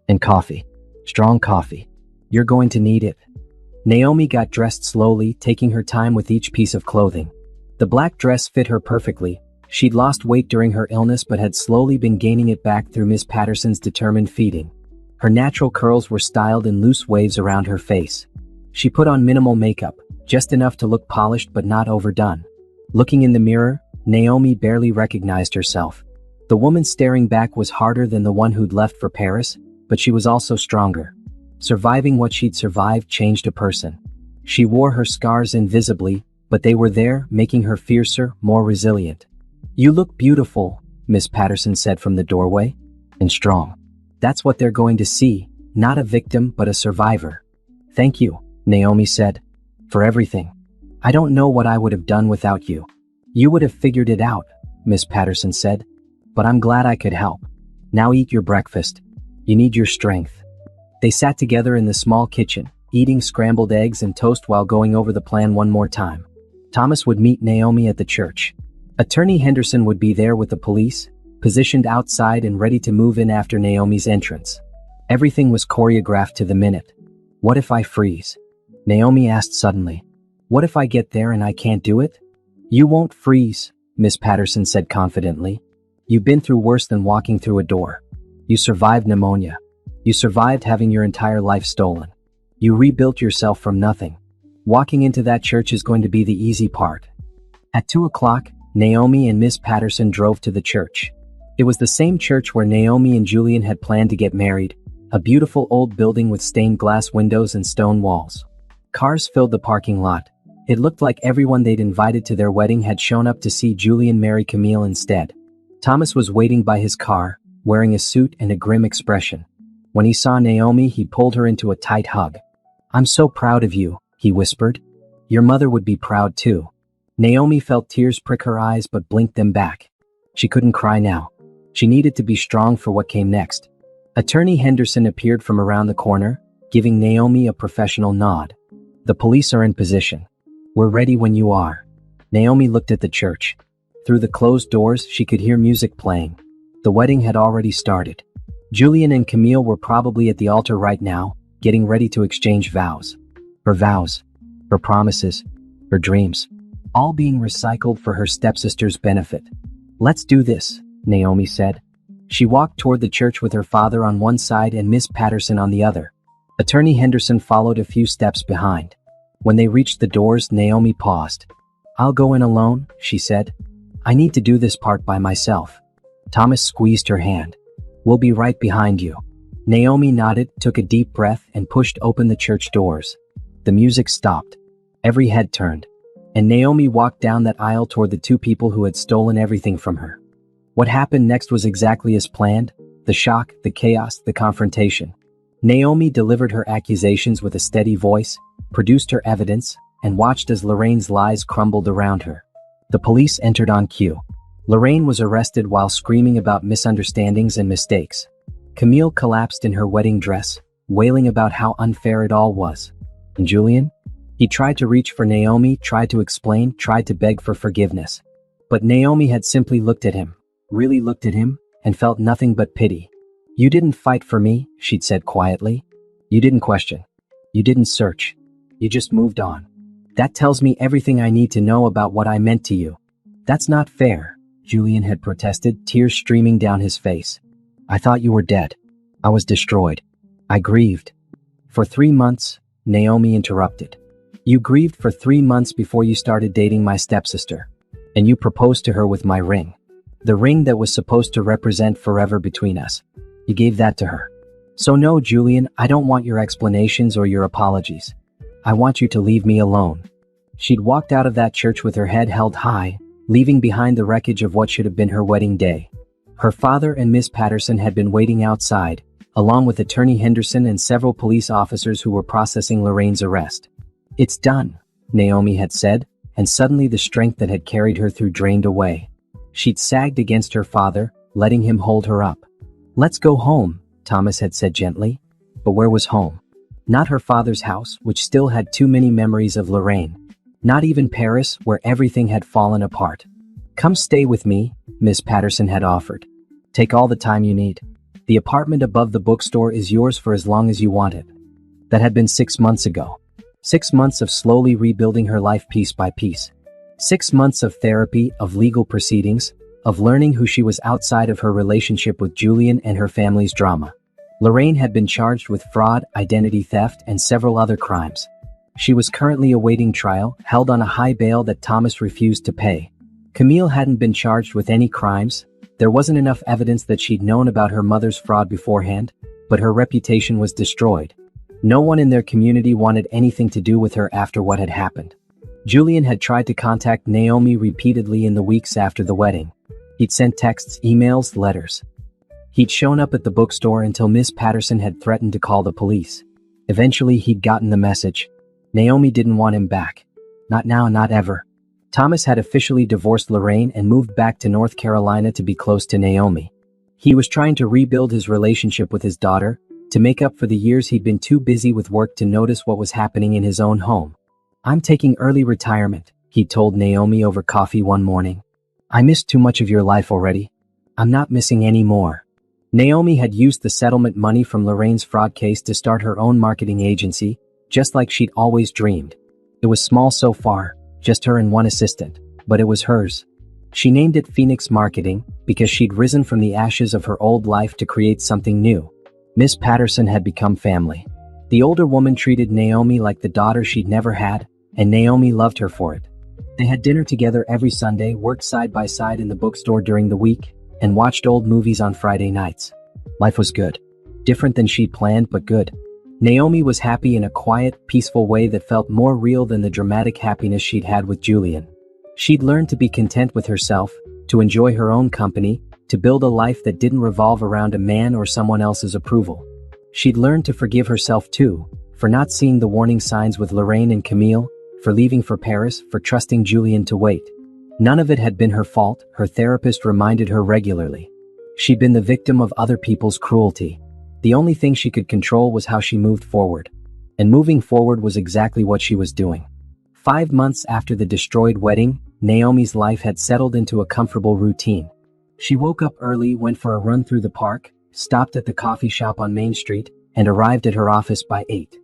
And coffee. Strong coffee. You're going to need it. Naomi got dressed slowly, taking her time with each piece of clothing. The black dress fit her perfectly. She'd lost weight during her illness but had slowly been gaining it back through Miss Patterson's determined feeding. Her natural curls were styled in loose waves around her face. She put on minimal makeup, just enough to look polished but not overdone. Looking in the mirror, Naomi barely recognized herself. The woman staring back was harder than the one who'd left for Paris, but she was also stronger. Surviving what she'd survived changed a person. She wore her scars invisibly, but they were there, making her fiercer, more resilient. You look beautiful, Miss Patterson said from the doorway. And strong. That's what they're going to see, not a victim but a survivor. Thank you, Naomi said. For everything. I don't know what I would have done without you. You would have figured it out, Miss Patterson said. But I'm glad I could help. Now eat your breakfast. You need your strength. They sat together in the small kitchen, eating scrambled eggs and toast while going over the plan one more time. Thomas would meet Naomi at the church. Attorney Henderson would be there with the police, positioned outside and ready to move in after Naomi's entrance. Everything was choreographed to the minute. What if I freeze? Naomi asked suddenly. What if I get there and I can't do it? You won't freeze, Miss Patterson said confidently. You've been through worse than walking through a door. You survived pneumonia. You survived having your entire life stolen. You rebuilt yourself from nothing. Walking into that church is going to be the easy part. At 2 o'clock, Naomi and Miss Patterson drove to the church. It was the same church where Naomi and Julian had planned to get married, a beautiful old building with stained glass windows and stone walls. Cars filled the parking lot. It looked like everyone they'd invited to their wedding had shown up to see Julian marry Camille instead. Thomas was waiting by his car, wearing a suit and a grim expression. When he saw Naomi, he pulled her into a tight hug. I'm so proud of you, he whispered. Your mother would be proud too. Naomi felt tears prick her eyes but blinked them back. She couldn't cry now. She needed to be strong for what came next. Attorney Henderson appeared from around the corner, giving Naomi a professional nod. The police are in position. We're ready when you are. Naomi looked at the church. Through the closed doors, she could hear music playing. The wedding had already started. Julian and Camille were probably at the altar right now, getting ready to exchange vows. Her vows, her promises, her dreams, all being recycled for her stepsister's benefit. "Let's do this," Naomi said. She walked toward the church with her father on one side and Miss Patterson on the other. Attorney Henderson followed a few steps behind. When they reached the doors, Naomi paused. "I'll go in alone," she said. "I need to do this part by myself." Thomas squeezed her hand. "We'll be right behind you." Naomi nodded, took a deep breath, and pushed open the church doors. The music stopped. Every head turned. And Naomi walked down that aisle toward the two people who had stolen everything from her. What happened next was exactly as planned: the shock, the chaos, the confrontation. Naomi delivered her accusations with a steady voice, produced her evidence, and watched as Lorraine's lies crumbled around her. The police entered on cue. Lorraine was arrested while screaming about misunderstandings and mistakes. Camille collapsed in her wedding dress, wailing about how unfair it all was. And Julian? He tried to reach for Naomi, tried to explain, tried to beg for forgiveness. But Naomi had simply looked at him, really looked at him, and felt nothing but pity. "You didn't fight for me," she'd said quietly. "You didn't question. You didn't search. You just moved on. That tells me everything I need to know about what I meant to you." "That's not fair," Julian had protested, tears streaming down his face. "I thought you were dead. I was destroyed. I grieved." "For 3 months," Naomi interrupted. "You grieved for 3 months before you started dating my stepsister. And you proposed to her with my ring. The ring that was supposed to represent forever between us. You gave that to her. So no, Julian, I don't want your explanations or your apologies. I want you to leave me alone." She'd walked out of that church with her head held high, leaving behind the wreckage of what should have been her wedding day. Her father and Miss Patterson had been waiting outside, along with Attorney Henderson and several police officers who were processing Lorraine's arrest. "It's done," Naomi had said, and suddenly the strength that had carried her through drained away. She'd sagged against her father, letting him hold her up. "Let's go home," Thomas had said gently. But where was home? Not her father's house, which still had too many memories of Lorraine. Not even Paris, where everything had fallen apart. "Come stay with me," Miss Patterson had offered. "Take all the time you need. The apartment above the bookstore is yours for as long as you want it." That had been 6 months ago. 6 months of slowly rebuilding her life piece by piece. 6 months of therapy, of legal proceedings, of learning who she was outside of her relationship with Julian and her family's drama. Lorraine had been charged with fraud, identity theft, and several other crimes. She was currently awaiting trial, held on a high bail that Thomas refused to pay. Camille hadn't been charged with any crimes. There wasn't enough evidence that she'd known about her mother's fraud beforehand, but her reputation was destroyed. No one in their community wanted anything to do with her after what had happened. Julian had tried to contact Naomi repeatedly in the weeks after the wedding. He'd sent texts, emails, letters. He'd shown up at the bookstore until Miss Patterson had threatened to call the police. Eventually, he'd gotten the message. Naomi didn't want him back. Not now, not ever. Thomas had officially divorced Lorraine and moved back to North Carolina to be close to Naomi. He was trying to rebuild his relationship with his daughter, to make up for the years he'd been too busy with work to notice what was happening in his own home. "I'm taking early retirement," he told Naomi over coffee one morning. "I missed too much of your life already. I'm not missing any more." Naomi had used the settlement money from Lorraine's fraud case to start her own marketing agency, just like she'd always dreamed. It was small so far, just her and one assistant, but it was hers. She named it Phoenix Marketing because she'd risen from the ashes of her old life to create something new. Miss Patterson had become family. The older woman treated Naomi like the daughter she'd never had, and Naomi loved her for it. They had dinner together every Sunday, worked side by side in the bookstore during the week, and watched old movies on Friday nights. Life was good. Different than she'd planned, but good. Naomi was happy in a quiet, peaceful way that felt more real than the dramatic happiness she'd had with Julian. She'd learned to be content with herself, to enjoy her own company, to build a life that didn't revolve around a man or someone else's approval. She'd learned to forgive herself too, for not seeing the warning signs with Lorraine and Camille, for leaving for Paris, for trusting Julian to wait. None of it had been her fault, her therapist reminded her regularly. She'd been the victim of other people's cruelty. The only thing she could control was how she moved forward. And moving forward was exactly what she was doing. 5 months after the destroyed wedding, Naomi's life had settled into a comfortable routine. She woke up early, went for a run through the park, stopped at the coffee shop on Main Street, and arrived at her office by 8.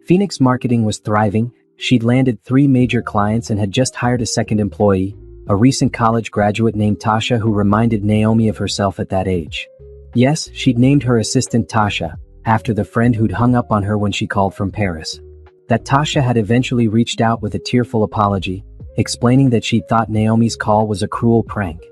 Phoenix marketing was thriving. She'd landed 3 major clients and had just hired a second employee, a recent college graduate named Tasha who reminded Naomi of herself at that age. Yes, she'd named her assistant Tasha, after the friend who'd hung up on her when she called from Paris. That Tasha had eventually reached out with a tearful apology, explaining that she'd thought Naomi's call was a cruel prank.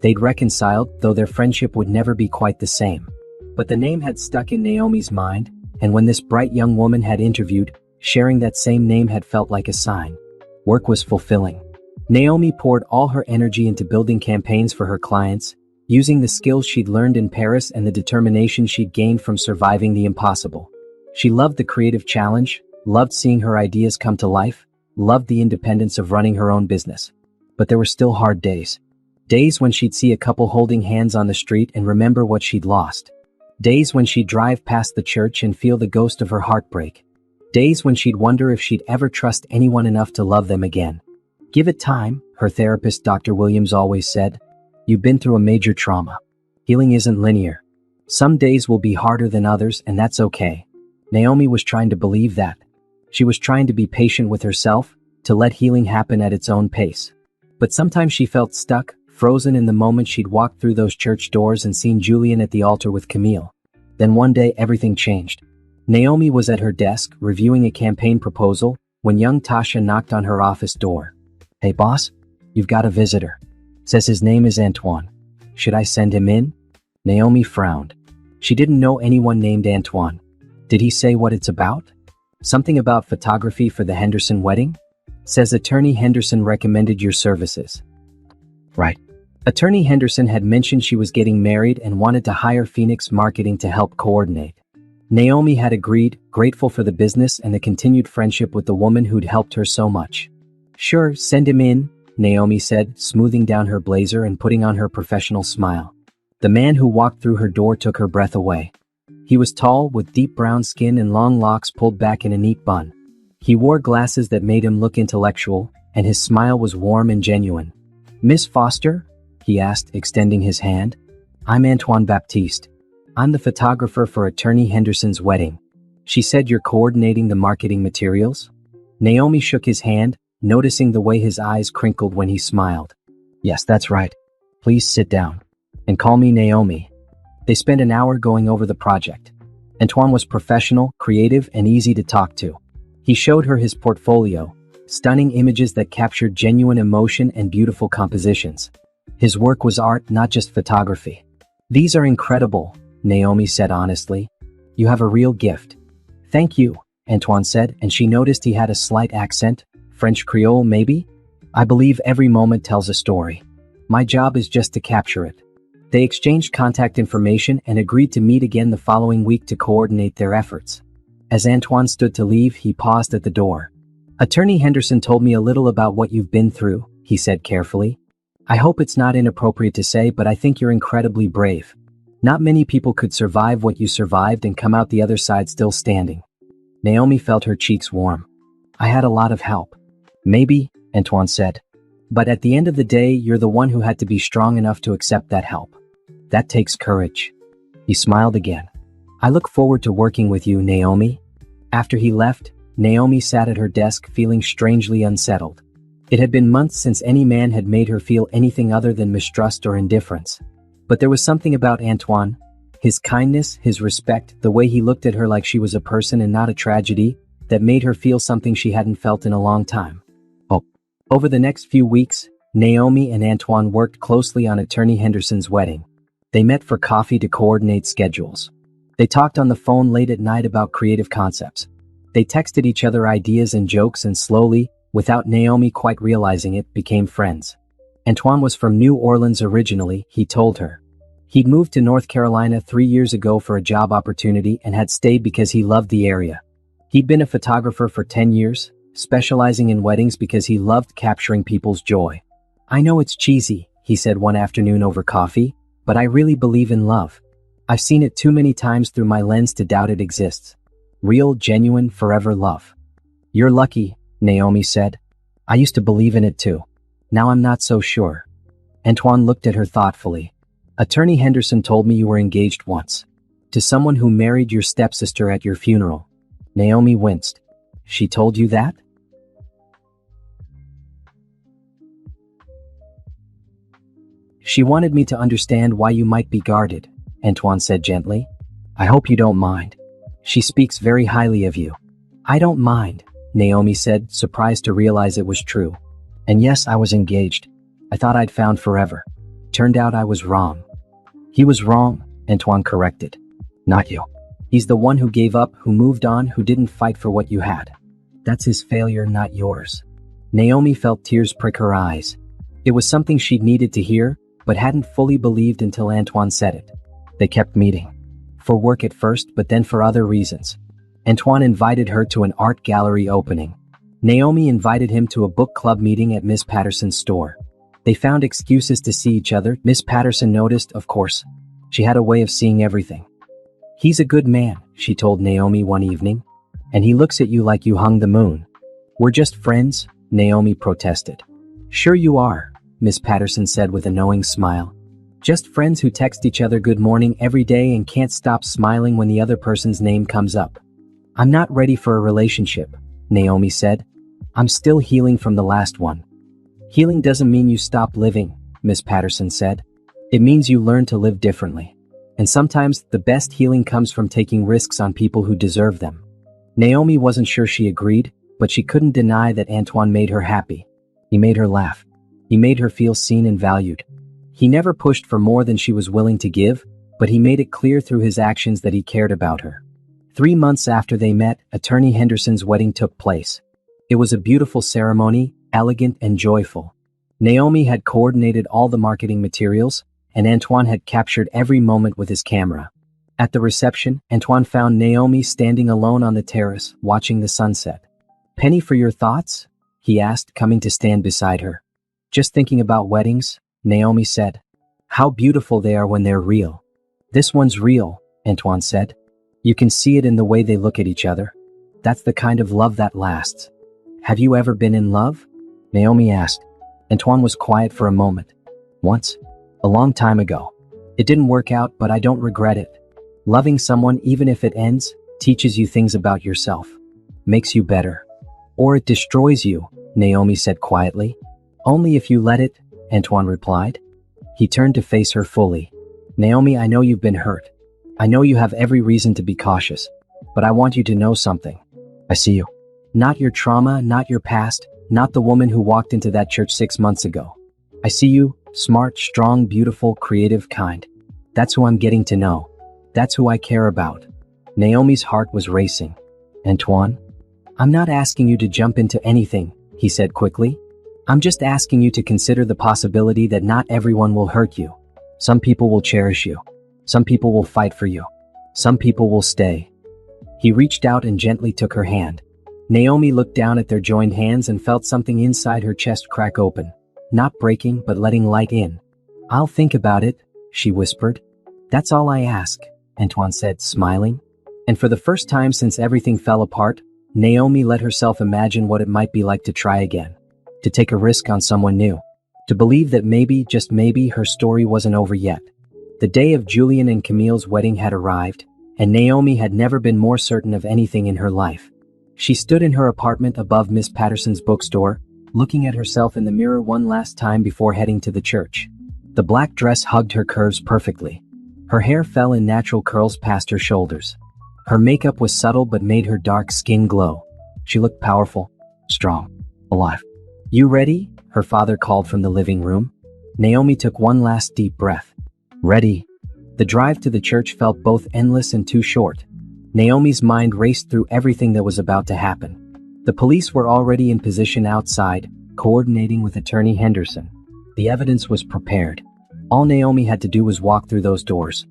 They'd reconciled, though their friendship would never be quite the same. But the name had stuck in Naomi's mind, and when this bright young woman had interviewed, sharing that same name had felt like a sign. Work was fulfilling. Naomi poured all her energy into building campaigns for her clients, using the skills she'd learned in Paris and the determination she'd gained from surviving the impossible. She loved the creative challenge, loved seeing her ideas come to life, loved the independence of running her own business. But there were still hard days. Days when she'd see a couple holding hands on the street and remember what she'd lost. Days when she'd drive past the church and feel the ghost of her heartbreak. Days when she'd wonder if she'd ever trust anyone enough to love them again. Give it time, her therapist Dr. Williams always said. You've been through a major trauma. Healing isn't linear. Some days will be harder than others, and that's okay. Naomi was trying to believe that. She was trying to be patient with herself, to let healing happen at its own pace. But sometimes she felt stuck, frozen in the moment she'd walked through those church doors and seen Julian at the altar with Camille. Then one day everything changed. Naomi was at her desk, reviewing a campaign proposal, when young Tasha knocked on her office door. Hey boss, you've got a visitor. Says his name is Antoine. Should I send him in? Naomi frowned. She didn't know anyone named Antoine. Did he say what it's about? Something about photography for the Henderson wedding? Says attorney Henderson recommended your services. Right. Attorney Henderson had mentioned she was getting married and wanted to hire Phoenix Marketing to help coordinate. Naomi had agreed, grateful for the business and the continued friendship with the woman who'd helped her so much. Sure, send him in, Naomi said, smoothing down her blazer and putting on her professional smile. The man who walked through her door took her breath away. He was tall, with deep brown skin and long locks pulled back in a neat bun. He wore glasses that made him look intellectual, and his smile was warm and genuine. Miss Foster? He asked, extending his hand. I'm Antoine Baptiste. I'm the photographer for attorney Henderson's wedding. She said you're coordinating the marketing materials? Naomi shook his hand, noticing the way his eyes crinkled when he smiled. Yes, that's right. Please sit down. And call me Naomi. They spent an hour going over the project. Antoine was professional, creative, and easy to talk to. He showed her his portfolio, stunning images that captured genuine emotion and beautiful compositions. His work was art, not just photography. These are incredible, Naomi said honestly. You have a real gift. Thank you, Antoine said, and she noticed he had a slight accent, French Creole maybe? I believe every moment tells a story. My job is just to capture it. They exchanged contact information and agreed to meet again the following week to coordinate their efforts. As Antoine stood to leave, he paused at the door. Attorney Henderson told me a little about what you've been through, he said carefully. I hope it's not inappropriate to say, but I think you're incredibly brave. Not many people could survive what you survived and come out the other side still standing. Naomi felt her cheeks warm. I had a lot of help. Maybe, Antoine said. But at the end of the day, you're the one who had to be strong enough to accept that help. That takes courage. He smiled again. I look forward to working with you, Naomi. After he left, Naomi sat at her desk feeling strangely unsettled. It had been months since any man had made her feel anything other than mistrust or indifference. But there was something about Antoine, his kindness, his respect, the way he looked at her like she was a person and not a tragedy, that made her feel something she hadn't felt in a long time. Over the next few weeks, Naomi and Antoine worked closely on attorney Henderson's wedding. They met for coffee to coordinate schedules. They talked on the phone late at night about creative concepts. They texted each other ideas and jokes and slowly, without Naomi quite realizing it, became friends. Antoine was from New Orleans originally, he told her. He'd moved to North Carolina 3 years ago for a job opportunity and had stayed because he loved the area. He'd been a photographer for 10 years, specializing in weddings because he loved capturing people's joy. I know it's cheesy, he said one afternoon over coffee, but I really believe in love. I've seen it too many times through my lens to doubt it exists. Real, genuine, forever love. You're lucky, Naomi said. I used to believe in it too. Now I'm not so sure. Antoine looked at her thoughtfully. Attorney Henderson told me you were engaged once. To someone who married your stepsister at your funeral. Naomi winced. She told you that? She wanted me to understand why you might be guarded, Antoine said gently. I hope you don't mind. She speaks very highly of you. I don't mind, Naomi said, surprised to realize it was true. And yes, I was engaged. I thought I'd found forever. Turned out I was wrong. He was wrong, Antoine corrected. Not you. He's the one who gave up, who moved on, who didn't fight for what you had. That's his failure, not yours. Naomi felt tears prick her eyes. It was something she'd needed to hear, but hadn't fully believed until Antoine said it. They kept meeting. For work at first, but then for other reasons. Antoine invited her to an art gallery opening. Naomi invited him to a book club meeting at Miss Patterson's store. They found excuses to see each other. Miss Patterson noticed, of course. She had a way of seeing everything. He's a good man, she told Naomi one evening. And he looks at you like you hung the moon. We're just friends, Naomi protested. Sure you are, Miss Patterson said with a knowing smile. Just friends who text each other good morning every day and can't stop smiling when the other person's name comes up. I'm not ready for a relationship, Naomi said. I'm still healing from the last one. Healing doesn't mean you stop living, Miss Patterson said. It means you learn to live differently. And sometimes the best healing comes from taking risks on people who deserve them. Naomi wasn't sure she agreed, but she couldn't deny that Antoine made her happy. He made her laugh. He made her feel seen and valued. He never pushed for more than she was willing to give, but he made it clear through his actions that he cared about her. 3 months after they met, Attorney Henderson's wedding took place. It was a beautiful ceremony, elegant and joyful. Naomi had coordinated all the marketing materials, and Antoine had captured every moment with his camera. At the reception, Antoine found Naomi standing alone on the terrace, watching the sunset. Penny for your thoughts? He asked, coming to stand beside her. Just thinking about weddings, Naomi said. How beautiful they are when they're real. This one's real, Antoine said. You can see it in the way they look at each other. That's the kind of love that lasts. Have you ever been in love? Naomi asked. Antoine was quiet for a moment. Once. A long time ago. It didn't work out, but I don't regret it. Loving someone, even if it ends, teaches you things about yourself. Makes you better. Or it destroys you, Naomi said quietly. Only if you let it, Antoine replied. He turned to face her fully. Naomi, I know you've been hurt. I know you have every reason to be cautious. But I want you to know something. I see you. Not your trauma, not your past, not the woman who walked into that church 6 months ago. I see you, smart, strong, beautiful, creative, kind. That's who I'm getting to know. That's who I care about. Naomi's heart was racing. Antoine? I'm not asking you to jump into anything, he said quickly. I'm just asking you to consider the possibility that not everyone will hurt you. Some people will cherish you. Some people will fight for you. Some people will stay. He reached out and gently took her hand. Naomi looked down at their joined hands and felt something inside her chest crack open. Not breaking, but letting light in. I'll think about it, she whispered. That's all I ask, Antoine said, smiling. And for the first time since everything fell apart, Naomi let herself imagine what it might be like to try again. To take a risk on someone new. To believe that maybe, just maybe, her story wasn't over yet. The day of Julian and Camille's wedding had arrived, and Naomi had never been more certain of anything in her life. She stood in her apartment above Miss Patterson's bookstore, looking at herself in the mirror one last time before heading to the church. The black dress hugged her curves perfectly. Her hair fell in natural curls past her shoulders. Her makeup was subtle but made her dark skin glow. She looked powerful, strong, alive. You ready? Her father called from the living room. Naomi took one last deep breath. Ready. The drive to the church felt both endless and too short. Naomi's mind raced through everything that was about to happen. The police were already in position outside, coordinating with Attorney Henderson. The evidence was prepared. All Naomi had to do was walk through those doors.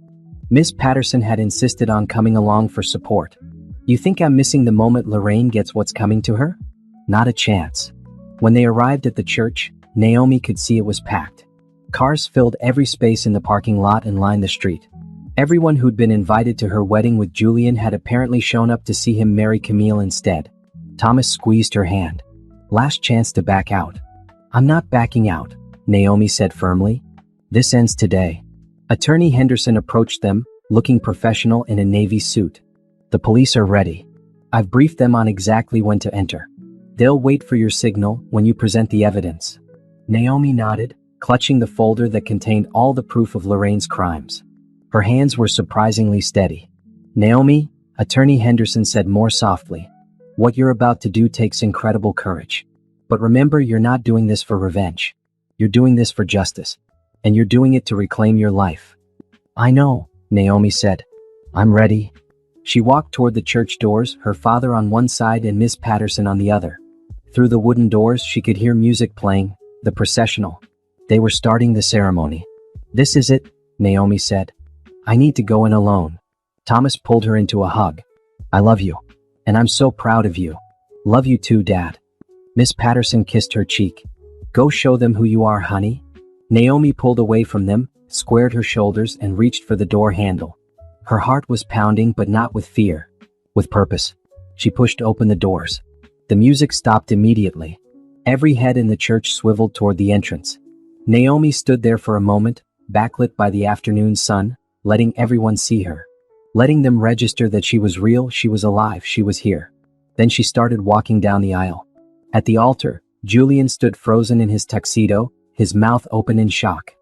Miss Patterson had insisted on coming along for support. You think I'm missing the moment Lorraine gets what's coming to her? Not a chance. When they arrived at the church, Naomi could see it was packed. Cars filled every space in the parking lot and lined the street. Everyone who'd been invited to her wedding with Julian had apparently shown up to see him marry Camille instead. Thomas squeezed her hand. Last chance to back out. I'm not backing out, Naomi said firmly. This ends today. Attorney Henderson approached them, looking professional in a navy suit. The police are ready. I've briefed them on exactly when to enter. They'll wait for your signal when you present the evidence. Naomi nodded, clutching the folder that contained all the proof of Lorraine's crimes. Her hands were surprisingly steady. Naomi, Attorney Henderson said more softly, what you're about to do takes incredible courage. But remember, you're not doing this for revenge. You're doing this for justice. And you're doing it to reclaim your life. I know, Naomi said. I'm ready. She walked toward the church doors, her father on one side and Miss Patterson on the other. Through the wooden doors, she could hear music playing, the processional. They were starting the ceremony. This is it, Naomi said. I need to go in alone. Thomas pulled her into a hug. I love you. And I'm so proud of you. Love you too, Dad. Miss Patterson kissed her cheek. Go show them who you are, honey. Naomi pulled away from them, squared her shoulders, and reached for the door handle. Her heart was pounding, but not with fear. With purpose. She pushed open the doors. The music stopped immediately. Every head in the church swiveled toward the entrance. Naomi stood there for a moment, backlit by the afternoon sun, letting everyone see her. Letting them register that she was real, she was alive, she was here. Then she started walking down the aisle. At the altar, Julian stood frozen in his tuxedo, his mouth open in shock.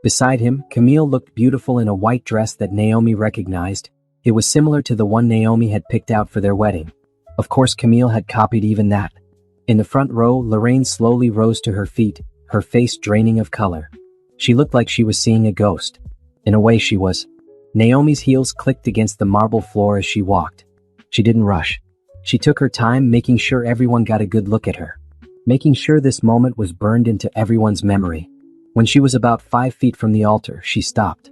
Beside him, Camille looked beautiful in a white dress that Naomi recognized. It was similar to the one Naomi had picked out for their wedding. Of course, Camille had copied even that. In the front row, Lorraine slowly rose to her feet, her face draining of color. She looked like she was seeing a ghost. In a way, she was. Naomi's heels clicked against the marble floor as she walked. She didn't rush. She took her time, making sure everyone got a good look at her. Making sure this moment was burned into everyone's memory. When she was about 5 feet from the altar, she stopped.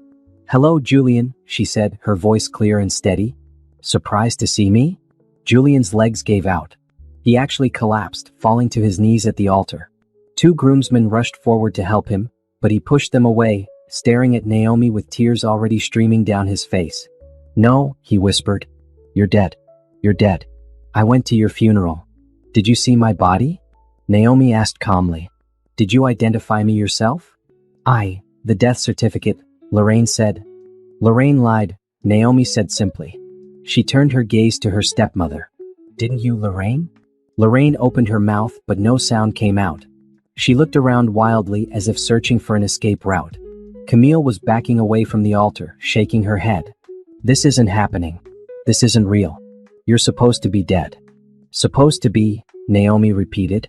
Hello, Julian, she said, her voice clear and steady. Surprised to see me? Julian's legs gave out. He actually collapsed, falling to his knees at the altar. 2 groomsmen rushed forward to help him, but he pushed them away, staring at Naomi with tears already streaming down his face. No, he whispered. You're dead. You're dead. I went to your funeral. Did you see my body? Naomi asked calmly. Did you identify me yourself? The death certificate, Lorraine said. Lorraine lied, Naomi said simply. She turned her gaze to her stepmother. Didn't you, Lorraine? Lorraine opened her mouth, but no sound came out. She looked around wildly as if searching for an escape route. Camille was backing away from the altar, shaking her head. This isn't happening. This isn't real. You're supposed to be dead. Supposed to be, Naomi repeated.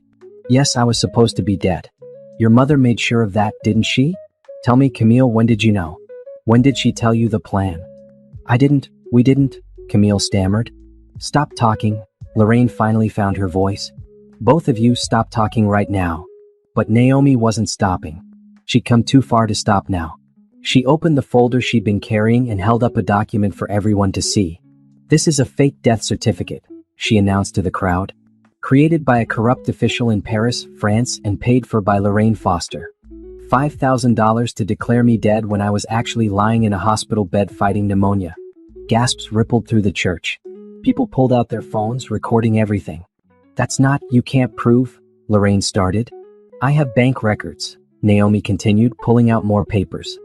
Yes, I was supposed to be dead. Your mother made sure of that, didn't she? Tell me, Camille, when did you know? When did she tell you the plan? We didn't, Camille stammered. Stop talking. Lorraine finally found her voice. Both of you stop talking right now. But Naomi wasn't stopping. She'd come too far to stop now. She opened the folder she'd been carrying and held up a document for everyone to see. This is a fake death certificate, she announced to the crowd. Created by a corrupt official in Paris, France, and paid for by Lorraine Foster. $5,000 to declare me dead when I was actually lying in a hospital bed fighting pneumonia. Gasps rippled through the church. People pulled out their phones, recording everything. That's not, you can't prove, Lorraine started. I have bank records, Naomi continued, pulling out more papers.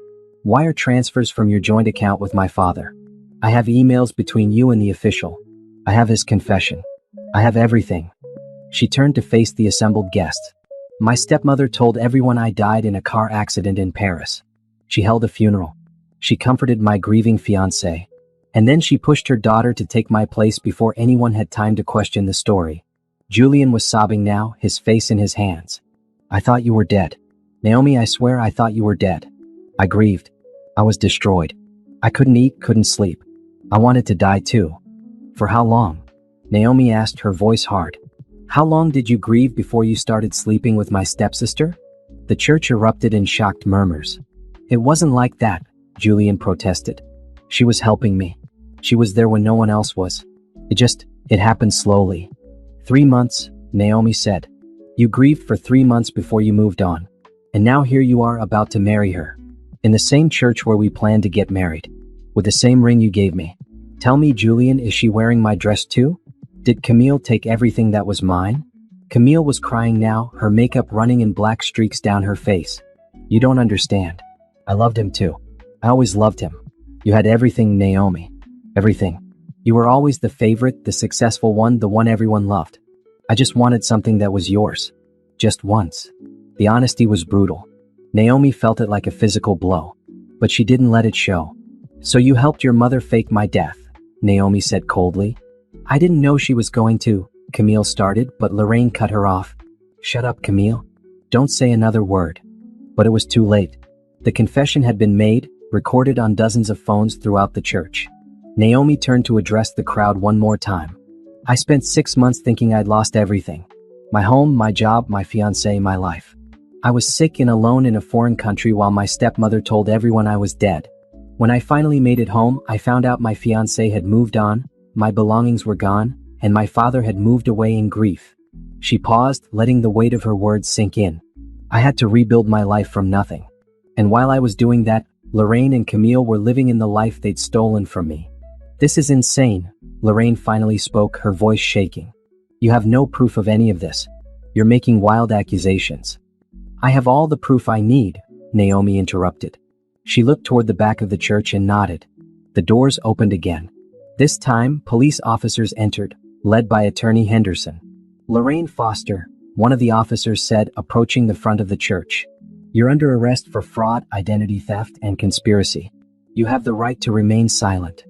Wire transfers from your joint account with my father. I have emails between you and the official. I have his confession. I have everything. She turned to face the assembled guests. My stepmother told everyone I died in a car accident in Paris. She held a funeral. She comforted my grieving fiancé. And then she pushed her daughter to take my place before anyone had time to question the story. Julian was sobbing now, his face in his hands. I thought you were dead. Naomi, I swear I thought you were dead. I grieved. I was destroyed. I couldn't eat, couldn't sleep. I wanted to die too. For how long? Naomi asked, her voice hard. How long did you grieve before you started sleeping with my stepsister? The church erupted in shocked murmurs. It wasn't like that, Julian protested. She was helping me. She was there when no one else was. It happened slowly. 3 months, Naomi said. You grieved for 3 months before you moved on. And now here you are about to marry her. In the same church where we planned to get married. With the same ring you gave me. Tell me, Julian, is she wearing my dress too? Did Camille take everything that was mine? Camille was crying now, her makeup running in black streaks down her face. You don't understand. I loved him too. I always loved him. You had everything, Naomi. Everything. You were always the favorite, the successful one, the one everyone loved. I just wanted something that was yours. Just once. The honesty was brutal. Naomi felt it like a physical blow. But she didn't let it show. So you helped your mother fake my death, Naomi said coldly. I didn't know she was going to, Camille started, but Lorraine cut her off. Shut up, Camille. Don't say another word. But it was too late. The confession had been made, recorded on dozens of phones throughout the church. Naomi turned to address the crowd one more time. I spent 6 months thinking I'd lost everything. My home, my job, my fiancé, my life. I was sick and alone in a foreign country while my stepmother told everyone I was dead. When I finally made it home, I found out my fiancé had moved on, my belongings were gone, and my father had moved away in grief. She paused, letting the weight of her words sink in. I had to rebuild my life from nothing. And while I was doing that, Lorraine and Camille were living in the life they'd stolen from me. This is insane, Lorraine finally spoke, her voice shaking. You have no proof of any of this. You're making wild accusations. I have all the proof I need, Naomi interrupted. She looked toward the back of the church and nodded. The doors opened again. This time, police officers entered, led by Attorney Henderson. Lorraine Foster, one of the officers said, approaching the front of the church. You're under arrest for fraud, identity theft, and conspiracy. You have the right to remain silent.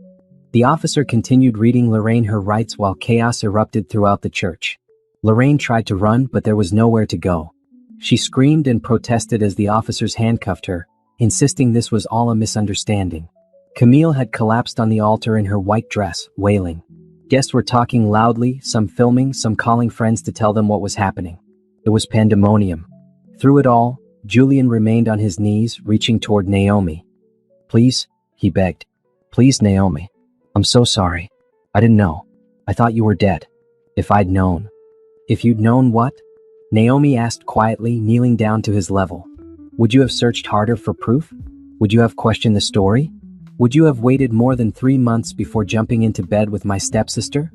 The officer continued reading Lorraine her rights while chaos erupted throughout the church. Lorraine tried to run, but there was nowhere to go. She screamed and protested as the officers handcuffed her, insisting this was all a misunderstanding. Camille had collapsed on the altar in her white dress, wailing. Guests were talking loudly, some filming, some calling friends to tell them what was happening. It was pandemonium. Through it all, Julian remained on his knees, reaching toward Naomi. Please, he begged. Please, Naomi. I'm so sorry. I didn't know. I thought you were dead. If I'd known. If you'd known what? Naomi asked quietly, kneeling down to his level. Would you have searched harder for proof? Would you have questioned the story? Would you have waited more than 3 months before jumping into bed with my stepsister?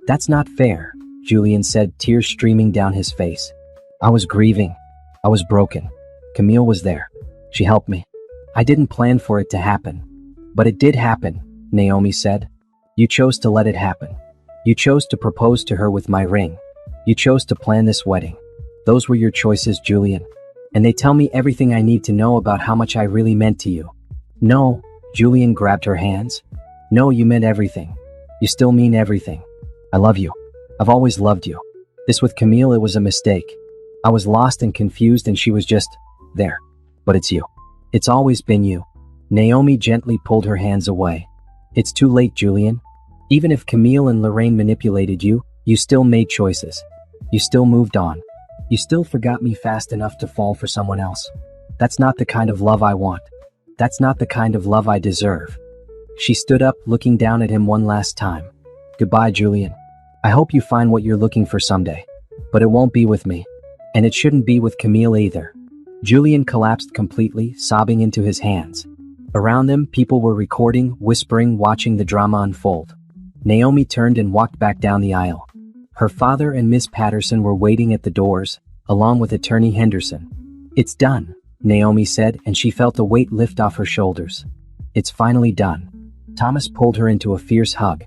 That's not fair, Julian said, tears streaming down his face. I was grieving. I was broken. Camille was there. She helped me. I didn't plan for it to happen. But it did happen, Naomi said. You chose to let it happen. You chose to propose to her with my ring. You chose to plan this wedding. Those were your choices, Julian. And they tell me everything I need to know about how much I really meant to you. No, Julian grabbed her hands. No, you meant everything. You still mean everything. I love you. I've always loved you. This with Camille, it was a mistake. I was lost and confused and she was just there. But it's you. It's always been you. Naomi gently pulled her hands away. It's too late, Julian. Even if Camille and Lorraine manipulated you, you still made choices. You still moved on. You still forgot me fast enough to fall for someone else. That's not the kind of love I want. That's not the kind of love I deserve. She stood up, looking down at him one last time. Goodbye, Julian. I hope you find what you're looking for someday. But it won't be with me. And it shouldn't be with Camille either. Julian collapsed completely, sobbing into his hands. Around them, people were recording, whispering, watching the drama unfold. Naomi turned and walked back down the aisle. Her father and Miss Patterson were waiting at the doors, along with Attorney Henderson. It's done, Naomi said, and she felt a weight lift off her shoulders. It's finally done. Thomas pulled her into a fierce hug.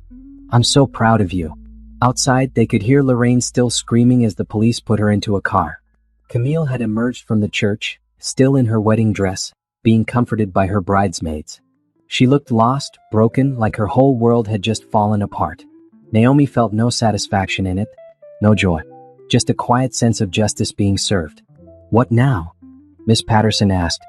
I'm so proud of you. Outside, they could hear Lorraine still screaming as the police put her into a car. Camille had emerged from the church, still in her wedding dress, being comforted by her bridesmaids. She looked lost, broken, like her whole world had just fallen apart. Naomi felt no satisfaction in it, no joy, just a quiet sense of justice being served. What now? Miss Patterson asked.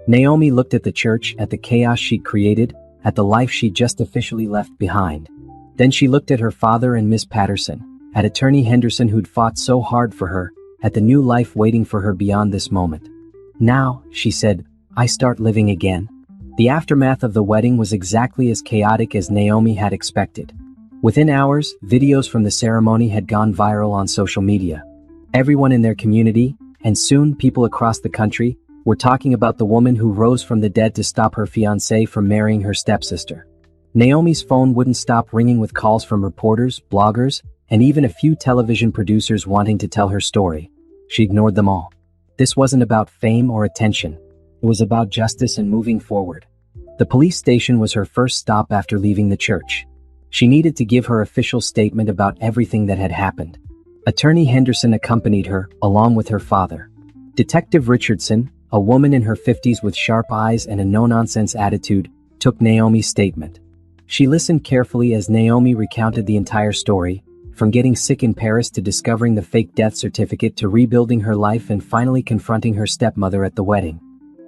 Naomi looked at the church, at the chaos she'd created, at the life she'd just officially left behind. Then she looked at her father and Miss Patterson, at Attorney Henderson who'd fought so hard for her, at the new life waiting for her beyond this moment. Now, she said, I start living again. The aftermath of the wedding was exactly as chaotic as Naomi had expected. Within hours, videos from the ceremony had gone viral on social media. Everyone in their community, and soon people across the country, were talking about the woman who rose from the dead to stop her fiancé from marrying her stepsister. Naomi's phone wouldn't stop ringing with calls from reporters, bloggers, and even a few television producers wanting to tell her story. She ignored them all. This wasn't about fame or attention. It was about justice and moving forward. The police station was her first stop after leaving the church. She needed to give her official statement about everything that had happened. Attorney Henderson accompanied her, along with her father. Detective Richardson, a woman in her 50s with sharp eyes and a no-nonsense attitude, took Naomi's statement. She listened carefully as Naomi recounted the entire story, from getting sick in Paris to discovering the fake death certificate to rebuilding her life and finally confronting her stepmother at the wedding.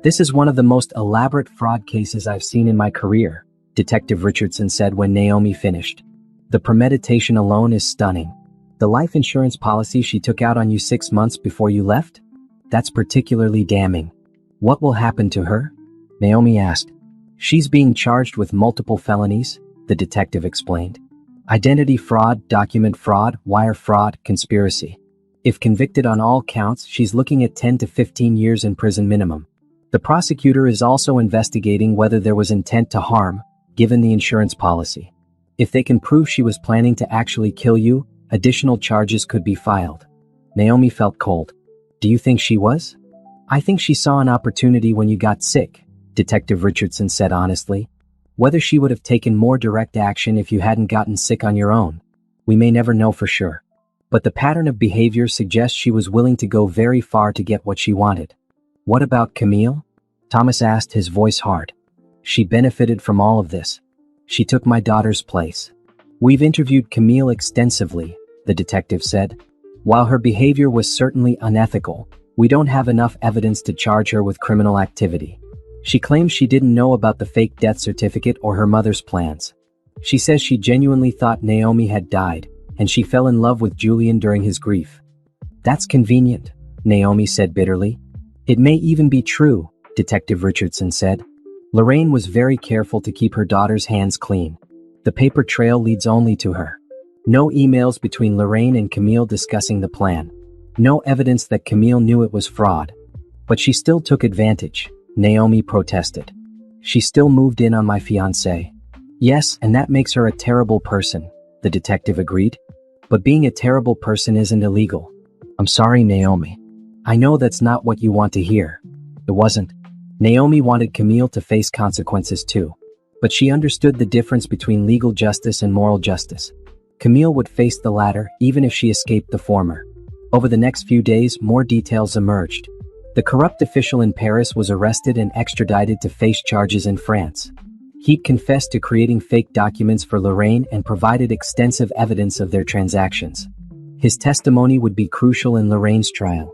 "This is one of the most elaborate fraud cases I've seen in my career," Detective Richardson said when Naomi finished. "The premeditation alone is stunning. The life insurance policy she took out on you 6 months before you left? That's particularly damning. What will happen to her?" Naomi asked. "She's being charged with multiple felonies," the detective explained. "Identity fraud, document fraud, wire fraud, conspiracy. If convicted on all counts, she's looking at 10 to 15 years in prison minimum. The prosecutor is also investigating whether there was intent to harm, given the insurance policy. If they can prove she was planning to actually kill you, additional charges could be filed." Naomi felt cold. "Do you think she was?" "I think she saw an opportunity when you got sick," Detective Richardson said honestly. "Whether she would have taken more direct action if you hadn't gotten sick on your own, we may never know for sure. But the pattern of behavior suggests she was willing to go very far to get what she wanted." "What about Camille?" Thomas asked, his voice hard. "She benefited from all of this. She took my daughter's place." "We've interviewed Camille extensively," the detective said. "While her behavior was certainly unethical, we don't have enough evidence to charge her with criminal activity. She claims she didn't know about the fake death certificate or her mother's plans. She says she genuinely thought Naomi had died, and she fell in love with Julian during his grief." "That's convenient," Naomi said bitterly. "It may even be true," Detective Richardson said. "Lorraine was very careful to keep her daughter's hands clean. The paper trail leads only to her. No emails between Lorraine and Camille discussing the plan. No evidence that Camille knew it was fraud. But she still took advantage," Naomi protested. "She still moved in on my fiancé." "Yes, and that makes her a terrible person," the detective agreed. "But being a terrible person isn't illegal." "I'm sorry, Naomi. I know that's not what you want to hear." It wasn't. Naomi wanted Camille to face consequences too. But she understood the difference between legal justice and moral justice. Camille would face the latter, even if she escaped the former. Over the next few days, more details emerged. The corrupt official in Paris was arrested and extradited to face charges in France. He'd confessed to creating fake documents for Lorraine and provided extensive evidence of their transactions. His testimony would be crucial in Lorraine's trial.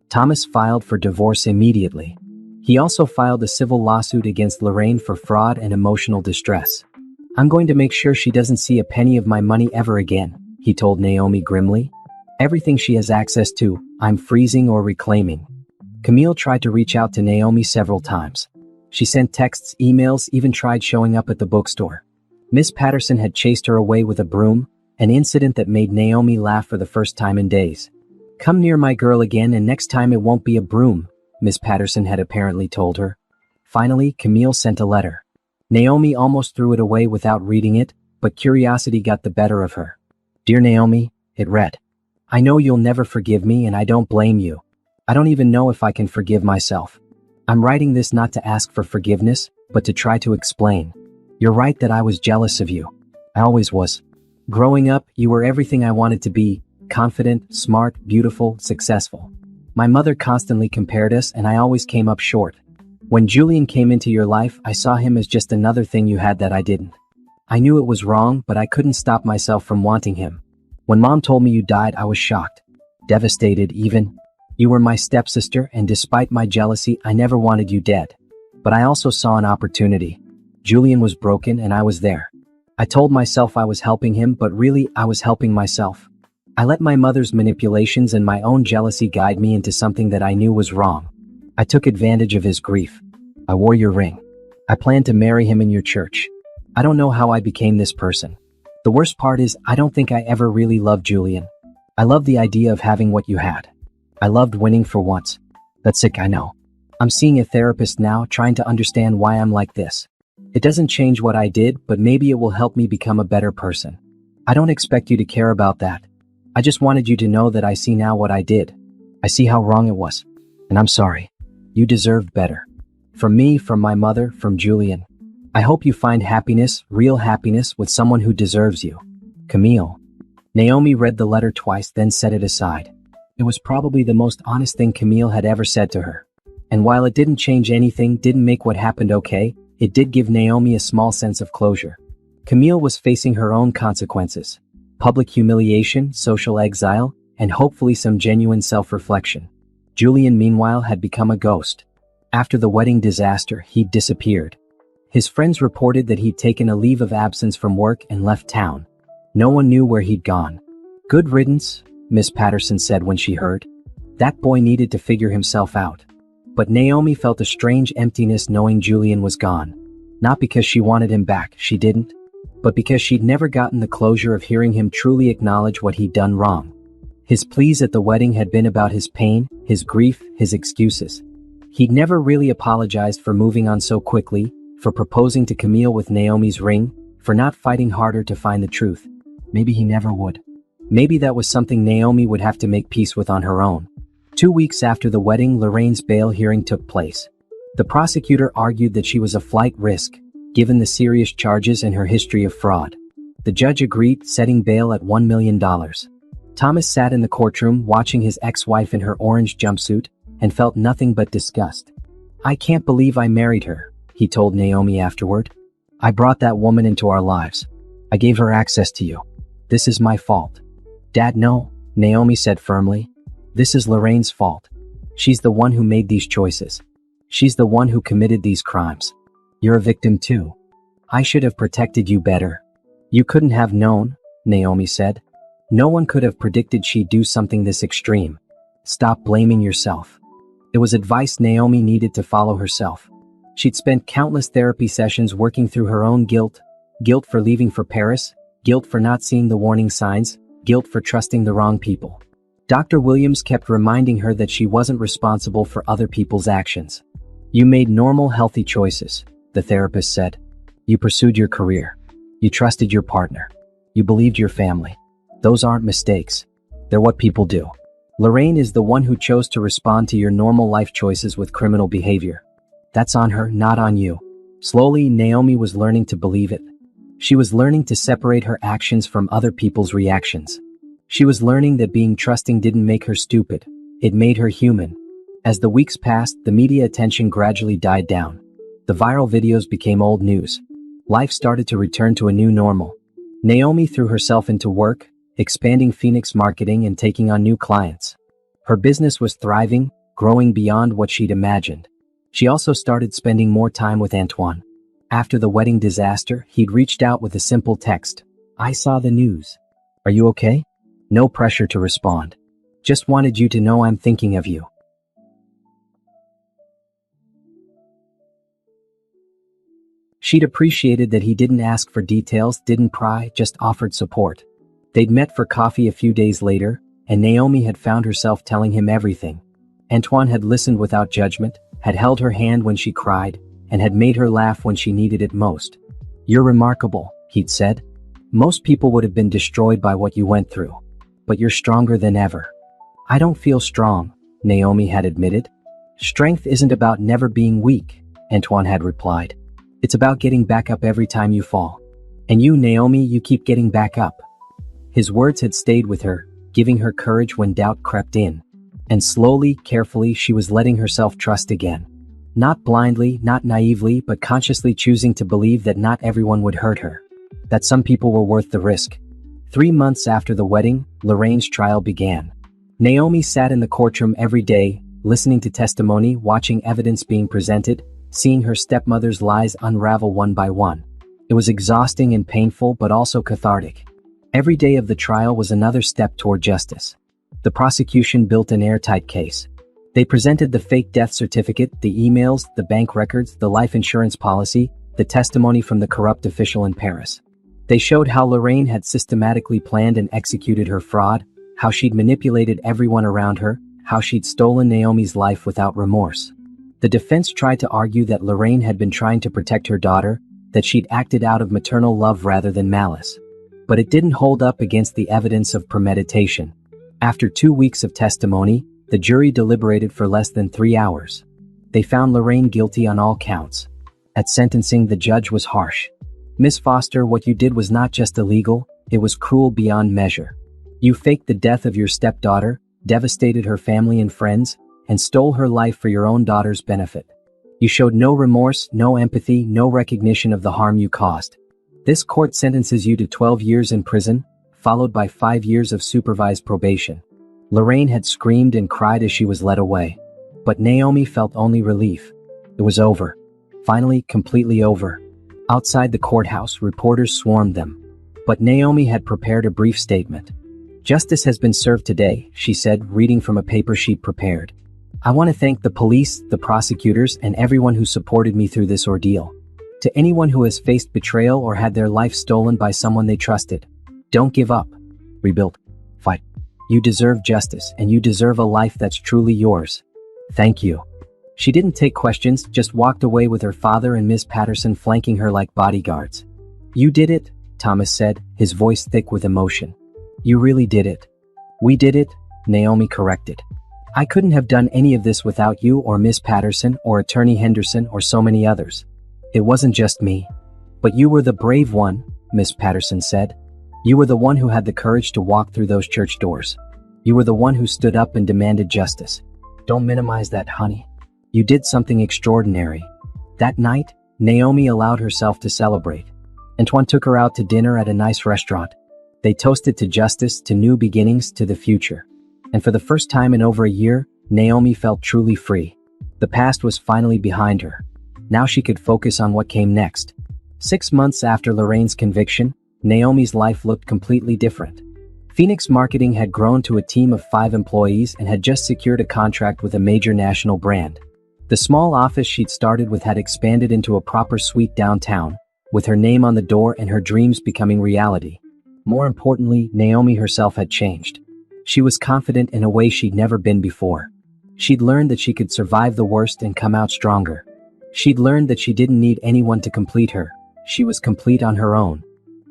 Thomas filed for divorce immediately. He also filed a civil lawsuit against Lorraine for fraud and emotional distress. "I'm going to make sure she doesn't see a penny of my money ever again," he told Naomi grimly. "Everything she has access to, I'm freezing or reclaiming." Camille tried to reach out to Naomi several times. She sent texts, emails, even tried showing up at the bookstore. Miss Patterson had chased her away with a broom, an incident that made Naomi laugh for the first time in days. "Come near my girl again and next time it won't be a broom," Miss Patterson had apparently told her. Finally, Camille sent a letter. Naomi almost threw it away without reading it, but curiosity got the better of her. "Dear Naomi," it read. "I know you'll never forgive me and I don't blame you. I don't even know if I can forgive myself. I'm writing this not to ask for forgiveness, but to try to explain. You're right that I was jealous of you. I always was. Growing up, you were everything I wanted to be, confident, smart, beautiful, successful. My mother constantly compared us and I always came up short. When Julian came into your life, I saw him as just another thing you had that I didn't. I knew it was wrong, but I couldn't stop myself from wanting him. When Mom told me you died, I was shocked. Devastated even. You were my stepsister, and despite my jealousy, I never wanted you dead. But I also saw an opportunity. Julian was broken and I was there. I told myself I was helping him, but really I was helping myself. I let my mother's manipulations and my own jealousy guide me into something that I knew was wrong. I took advantage of his grief. I wore your ring. I planned to marry him in your church. I don't know how I became this person. The worst part is I don't think I ever really loved Julian. I loved the idea of having what you had. I loved winning for once. That's sick, I know. I'm seeing a therapist now, trying to understand why I'm like this. It doesn't change what I did, but maybe it will help me become a better person. I don't expect you to care about that. I just wanted you to know that I see now what I did. I see how wrong it was. And I'm sorry. You deserved better. From me, from my mother, from Julian. I hope you find happiness, real happiness, with someone who deserves you. Camille. Naomi read the letter twice, then set it aside. It was probably the most honest thing Camille had ever said to her. And while it didn't change anything, didn't make what happened okay, it did give Naomi a small sense of closure. Camille was facing her own consequences. Public humiliation, social exile, and hopefully some genuine self-reflection. Julian, meanwhile, had become a ghost. After the wedding disaster, he'd disappeared. His friends reported that he'd taken a leave of absence from work and left town. No one knew where he'd gone. Good riddance, Miss Patterson said when she heard. That boy needed to figure himself out. But Naomi felt a strange emptiness knowing Julian was gone. Not because she wanted him back, she didn't. But because she'd never gotten the closure of hearing him truly acknowledge what he'd done wrong. His pleas at the wedding had been about his pain, his grief, his excuses. He'd never really apologized for moving on so quickly, for proposing to Camille with Naomi's ring, for not fighting harder to find the truth. Maybe he never would. Maybe that was something Naomi would have to make peace with on her own. 2 weeks after the wedding, Lorraine's bail hearing took place. The prosecutor argued that she was a flight risk, given the serious charges and her history of fraud. The judge agreed, setting bail at $1 million. Thomas sat in the courtroom watching his ex-wife in her orange jumpsuit and felt nothing but disgust. "I can't believe I married her," he told Naomi afterward. "I brought that woman into our lives. I gave her access to you. This is my fault." "Dad, no," Naomi said firmly. "This is Lorraine's fault. She's the one who made these choices. She's the one who committed these crimes. You're a victim too. I should have protected you better." "You couldn't have known," Naomi said. "No one could have predicted she'd do something this extreme. Stop blaming yourself." It was advice Naomi needed to follow herself. She'd spent countless therapy sessions working through her own guilt. Guilt for leaving for Paris, guilt for not seeing the warning signs, guilt for trusting the wrong people. Dr. Williams kept reminding her that she wasn't responsible for other people's actions. "You made normal, healthy choices," the therapist said. "You pursued your career. You trusted your partner. You believed your family. Those aren't mistakes. They're what people do. Lorraine is the one who chose to respond to your normal life choices with criminal behavior. That's on her, not on you." Slowly, Naomi was learning to believe it. She was learning to separate her actions from other people's reactions. She was learning that being trusting didn't make her stupid. It made her human. As the weeks passed, the media attention gradually died down. The viral videos became old news. Life started to return to a new normal. Naomi threw herself into work, expanding Phoenix marketing and taking on new clients. Her business was thriving, growing beyond what she'd imagined. She also started spending more time with Antoine. After the wedding disaster, he'd reached out with a simple text. "I saw the news. Are you okay?" No pressure to respond. "Just wanted you to know I'm thinking of you." She'd appreciated that he didn't ask for details, didn't pry, just offered support. They'd met for coffee a few days later, and Naomi had found herself telling him everything. Antoine had listened without judgment, had held her hand when she cried, and had made her laugh when she needed it most. "You're remarkable," he'd said. "Most people would have been destroyed by what you went through. But you're stronger than ever." "I don't feel strong," Naomi had admitted. "Strength isn't about never being weak," Antoine had replied. "It's about getting back up every time you fall. And you, Naomi, you keep getting back up." His words had stayed with her, giving her courage when doubt crept in. And slowly, carefully, she was letting herself trust again. Not blindly, not naively, but consciously choosing to believe that not everyone would hurt her. That some people were worth the risk. 3 months after the wedding, Lorraine's trial began. Naomi sat in the courtroom every day, listening to testimony, watching evidence being presented, seeing her stepmother's lies unravel one by one. It was exhausting and painful, but also cathartic. Every day of the trial was another step toward justice. The prosecution built an airtight case. They presented the fake death certificate, the emails, the bank records, the life insurance policy, the testimony from the corrupt official in Paris. They showed how Lorraine had systematically planned and executed her fraud, how she'd manipulated everyone around her, how she'd stolen Naomi's life without remorse. The defense tried to argue that Lorraine had been trying to protect her daughter, that she'd acted out of maternal love rather than malice. But it didn't hold up against the evidence of premeditation. After 2 weeks of testimony, the jury deliberated for less than 3 hours. They found Lorraine guilty on all counts. At sentencing, the judge was harsh. "Miss Foster, what you did was not just illegal, it was cruel beyond measure. You faked the death of your stepdaughter, devastated her family and friends, and stole her life for your own daughter's benefit. You showed no remorse, no empathy, no recognition of the harm you caused. This court sentences you to 12 years in prison, followed by 5 years of supervised probation." Lorraine had screamed and cried as she was led away. But Naomi felt only relief. It was over. Finally, completely over. Outside the courthouse, reporters swarmed them. But Naomi had prepared a brief statement. "Justice has been served today," she said, reading from a paper sheet prepared. "I want to thank the police, the prosecutors, and everyone who supported me through this ordeal. To anyone who has faced betrayal or had their life stolen by someone they trusted, don't give up. Rebuild. Fight. You deserve justice, and you deserve a life that's truly yours. Thank you." She didn't take questions, just walked away with her father and Miss Patterson flanking her like bodyguards. "You did it," Thomas said, his voice thick with emotion. "You really did it." "We did it," Naomi corrected. "I couldn't have done any of this without you or Miss Patterson or Attorney Henderson or so many others. It wasn't just me." "But you were the brave one," Miss Patterson said. "You were the one who had the courage to walk through those church doors. You were the one who stood up and demanded justice. Don't minimize that, honey. You did something extraordinary." That night, Naomi allowed herself to celebrate. Antoine took her out to dinner at a nice restaurant. They toasted to justice, to new beginnings, to the future. And for the first time in over a year, Naomi felt truly free. The past was finally behind her. Now she could focus on what came next. 6 months after Lorraine's conviction, Naomi's life looked completely different. Phoenix Marketing had grown to a team of 5 employees and had just secured a contract with a major national brand. The small office she'd started with had expanded into a proper suite downtown, with her name on the door and her dreams becoming reality. More importantly, Naomi herself had changed. She was confident in a way she'd never been before. She'd learned that she could survive the worst and come out stronger. She'd learned that she didn't need anyone to complete her. She was complete on her own.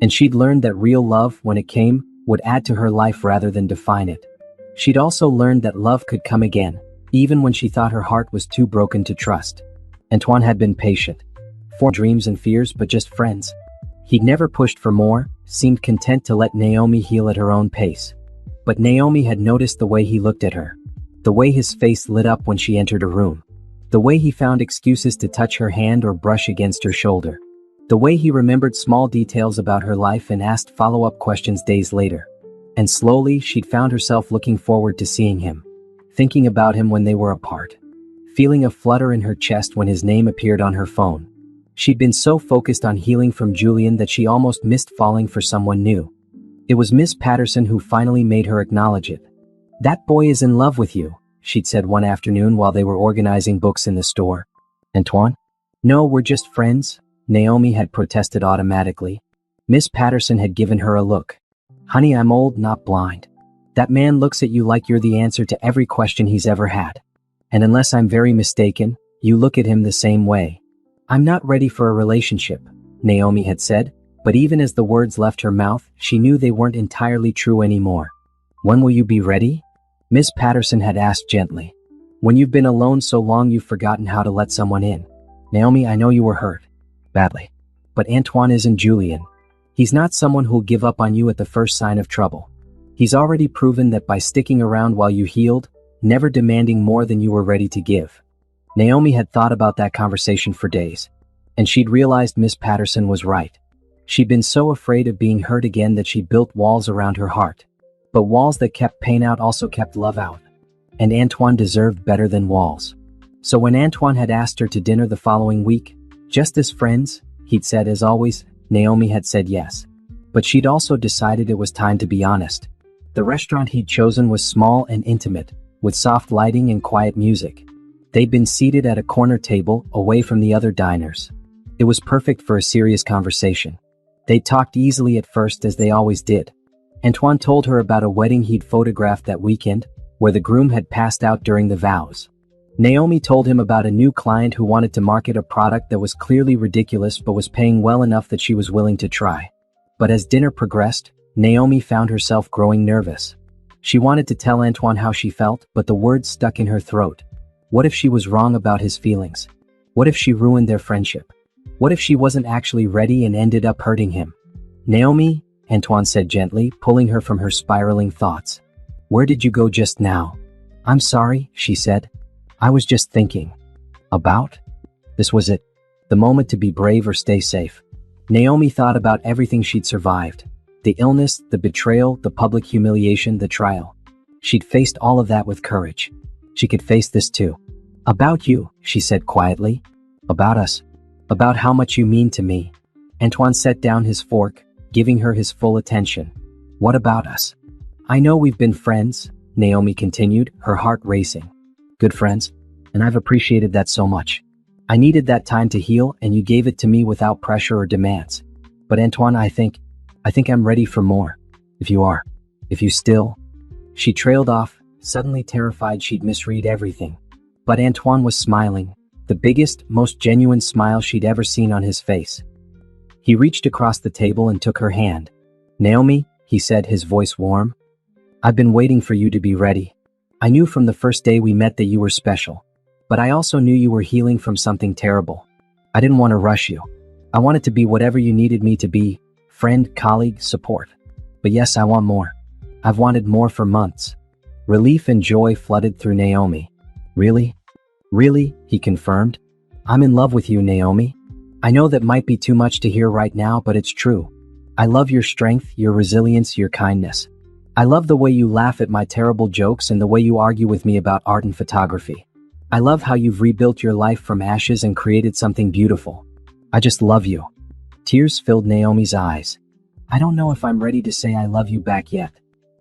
And she'd learned that real love, when it came, would add to her life rather than define it. She'd also learned that love could come again, even when she thought her heart was too broken to trust. Antoine had been patient. For dreams and fears, but just friends. He'd never pushed for more, seemed content to let Naomi heal at her own pace. But Naomi had noticed the way he looked at her. The way his face lit up when she entered a room. The way he found excuses to touch her hand or brush against her shoulder. The way he remembered small details about her life and asked follow-up questions days later. And slowly, she'd found herself looking forward to seeing him. Thinking about him when they were apart. Feeling a flutter in her chest when his name appeared on her phone. She'd been so focused on healing from Julian that she almost missed falling for someone new. It was Miss Patterson who finally made her acknowledge it. "That boy is in love with you," she'd said one afternoon while they were organizing books in the store. "Antoine?" "No, we're just friends," Naomi had protested automatically. Miss Patterson had given her a look. "Honey, I'm old, not blind. That man looks at you like you're the answer to every question he's ever had. And unless I'm very mistaken, you look at him the same way." "I'm not ready for a relationship," Naomi had said, but even as the words left her mouth, she knew they weren't entirely true anymore. "When will you be ready?" Miss Patterson had asked gently. "When you've been alone so long you've forgotten how to let someone in. Naomi, I know you were hurt. Badly. But Antoine isn't Julian. He's not someone who'll give up on you at the first sign of trouble. He's already proven that by sticking around while you healed, never demanding more than you were ready to give." Naomi had thought about that conversation for days. And she'd realized Miss Patterson was right. She'd been so afraid of being hurt again that she built walls around her heart. But walls that kept pain out also kept love out. And Antoine deserved better than walls. So when Antoine had asked her to dinner the following week, just as friends, he'd said as always, Naomi had said yes. But she'd also decided it was time to be honest. The restaurant he'd chosen was small and intimate, with soft lighting and quiet music. They'd been seated at a corner table, away from the other diners. It was perfect for a serious conversation. They talked easily at first, as they always did. Antoine told her about a wedding he'd photographed that weekend, where the groom had passed out during the vows. Naomi told him about a new client who wanted to market a product that was clearly ridiculous but was paying well enough that she was willing to try. But as dinner progressed, Naomi found herself growing nervous. She wanted to tell Antoine how she felt, but the words stuck in her throat. What if she was wrong about his feelings? What if she ruined their friendship? What if she wasn't actually ready and ended up hurting him? Naomi, Antoine said gently, pulling her from her spiraling thoughts. Where did you go just now? I'm sorry, she said. I was just thinking. About? This was it. The moment to be brave or stay safe. Naomi thought about everything she'd survived. The illness, the betrayal, the public humiliation, the trial. She'd faced all of that with courage. She could face this too. About you, she said quietly. About us. About how much you mean to me. Antoine set down his fork, giving her his full attention. What about us? I know we've been friends, Naomi continued, her heart racing. Good friends, and I've appreciated that so much. I needed that time to heal, and you gave it to me without pressure or demands. But Antoine, I think I'm ready for more. If you are. If you still. She trailed off, suddenly terrified she'd misread everything. But Antoine was smiling, the biggest, most genuine smile she'd ever seen on his face. He reached across the table and took her hand. Naomi, he said, his voice warm. I've been waiting for you to be ready. I knew from the first day we met that you were special. But I also knew you were healing from something terrible. I didn't want to rush you. I wanted to be whatever you needed me to be, friend, colleague, support. But yes, I want more. I've wanted more for months. Relief and joy flooded through Naomi. Really? Really, he confirmed. I'm in love with you, Naomi. I know that might be too much to hear right now, but it's true. I love your strength, your resilience, your kindness. I love the way you laugh at my terrible jokes and the way you argue with me about art and photography. I love how you've rebuilt your life from ashes and created something beautiful. I just love you. Tears filled Naomi's eyes. I don't know if I'm ready to say I love you back yet,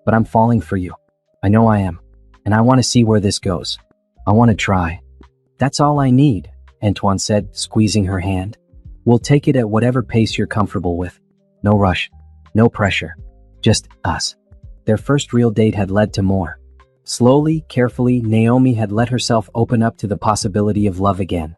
but I'm falling for you. I know I am, and I want to see where this goes. I want to try. That's all I need, Antoine said, squeezing her hand. We'll take it at whatever pace you're comfortable with. No rush, no pressure, just us. Their first real date had led to more. Slowly, carefully, Naomi had let herself open up to the possibility of love again.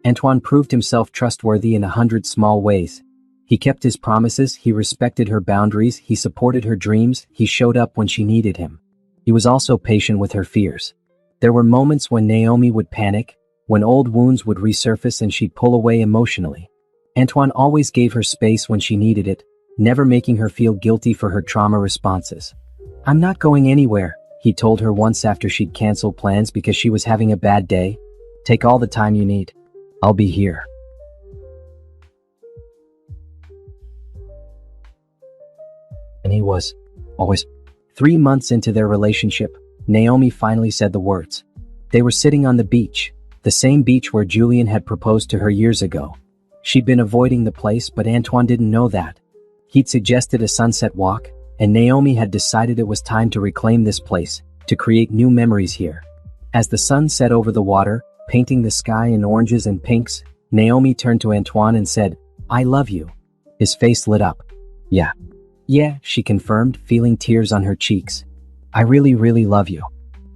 Antoine proved himself trustworthy in 100 small ways. He kept his promises, he respected her boundaries, he supported her dreams, he showed up when she needed him. He was also patient with her fears. There were moments when Naomi would panic, when old wounds would resurface and she'd pull away emotionally. Antoine always gave her space when she needed it, never making her feel guilty for her trauma responses. I'm not going anywhere, he told her once after she'd canceled plans because she was having a bad day. Take all the time you need. I'll be here. And he was. Always. 3 months into their relationship, Naomi finally said the words. They were sitting on the beach, the same beach where Julian had proposed to her years ago. She'd been avoiding the place, but Antoine didn't know that. He'd suggested a sunset walk, and Naomi had decided it was time to reclaim this place, to create new memories here. As the sun set over the water, painting the sky in oranges and pinks, Naomi turned to Antoine and said, I love you. His face lit up. Yeah. Yeah, she confirmed, feeling tears on her cheeks. I really, really love you.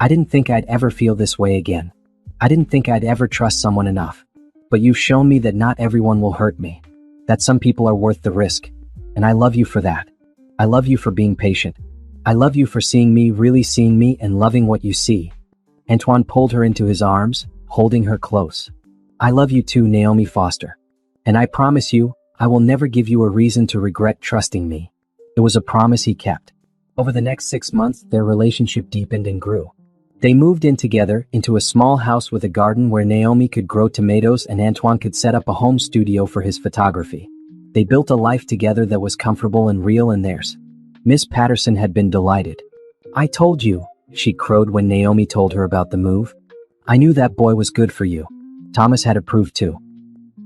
I didn't think I'd ever feel this way again. I didn't think I'd ever trust someone enough. But you've shown me that not everyone will hurt me. That some people are worth the risk. And I love you for that. I love you for being patient. I love you for seeing me, really seeing me, and loving what you see. Antoine pulled her into his arms, holding her close. I love you too, Naomi Foster. And I promise you, I will never give you a reason to regret trusting me. It was a promise he kept. Over the next 6 months, their relationship deepened and grew. They moved in together, into a small house with a garden where Naomi could grow tomatoes and Antoine could set up a home studio for his photography. They built a life together that was comfortable and real and theirs. Miss Patterson had been delighted. I told you, she crowed when Naomi told her about the move. I knew that boy was good for you. Thomas had approved too.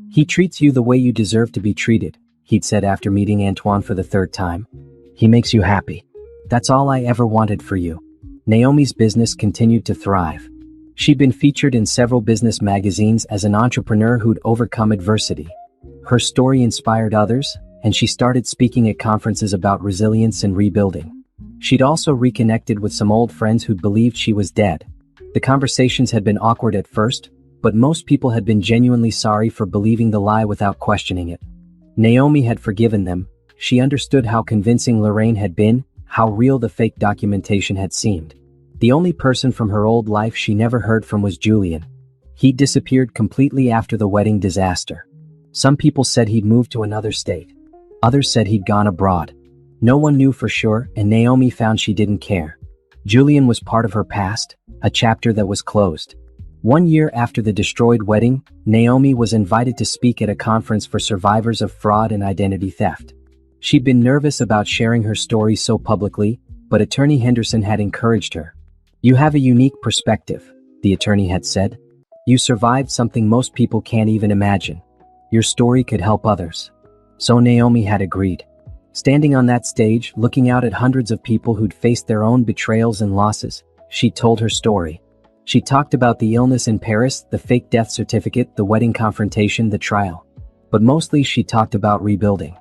He treats you the way you deserve to be treated, he'd said after meeting Antoine for the 3rd time. He makes you happy. That's all I ever wanted for you. Naomi's business continued to thrive. She'd been featured in several business magazines as an entrepreneur who'd overcome adversity. Her story inspired others, and she started speaking at conferences about resilience and rebuilding. She'd also reconnected with some old friends who'd believed she was dead. The conversations had been awkward at first, but most people had been genuinely sorry for believing the lie without questioning it. Naomi had forgiven them. She understood how convincing Lorraine had been, how real the fake documentation had seemed. The only person from her old life she never heard from was Julian. He disappeared completely after the wedding disaster. Some people said he'd moved to another state. Others said he'd gone abroad. No one knew for sure, and Naomi found she didn't care. Julian was part of her past, a chapter that was closed. 1 year after the destroyed wedding, Naomi was invited to speak at a conference for survivors of fraud and identity theft. She'd been nervous about sharing her story so publicly, but Attorney Henderson had encouraged her. "You have a unique perspective," the attorney had said. "You survived something most people can't even imagine. Your story could help others." So Naomi had agreed. Standing on that stage, looking out at hundreds of people who'd faced their own betrayals and losses, she told her story. She talked about the illness in Paris, the fake death certificate, the wedding confrontation, the trial. But mostly she talked about rebuilding.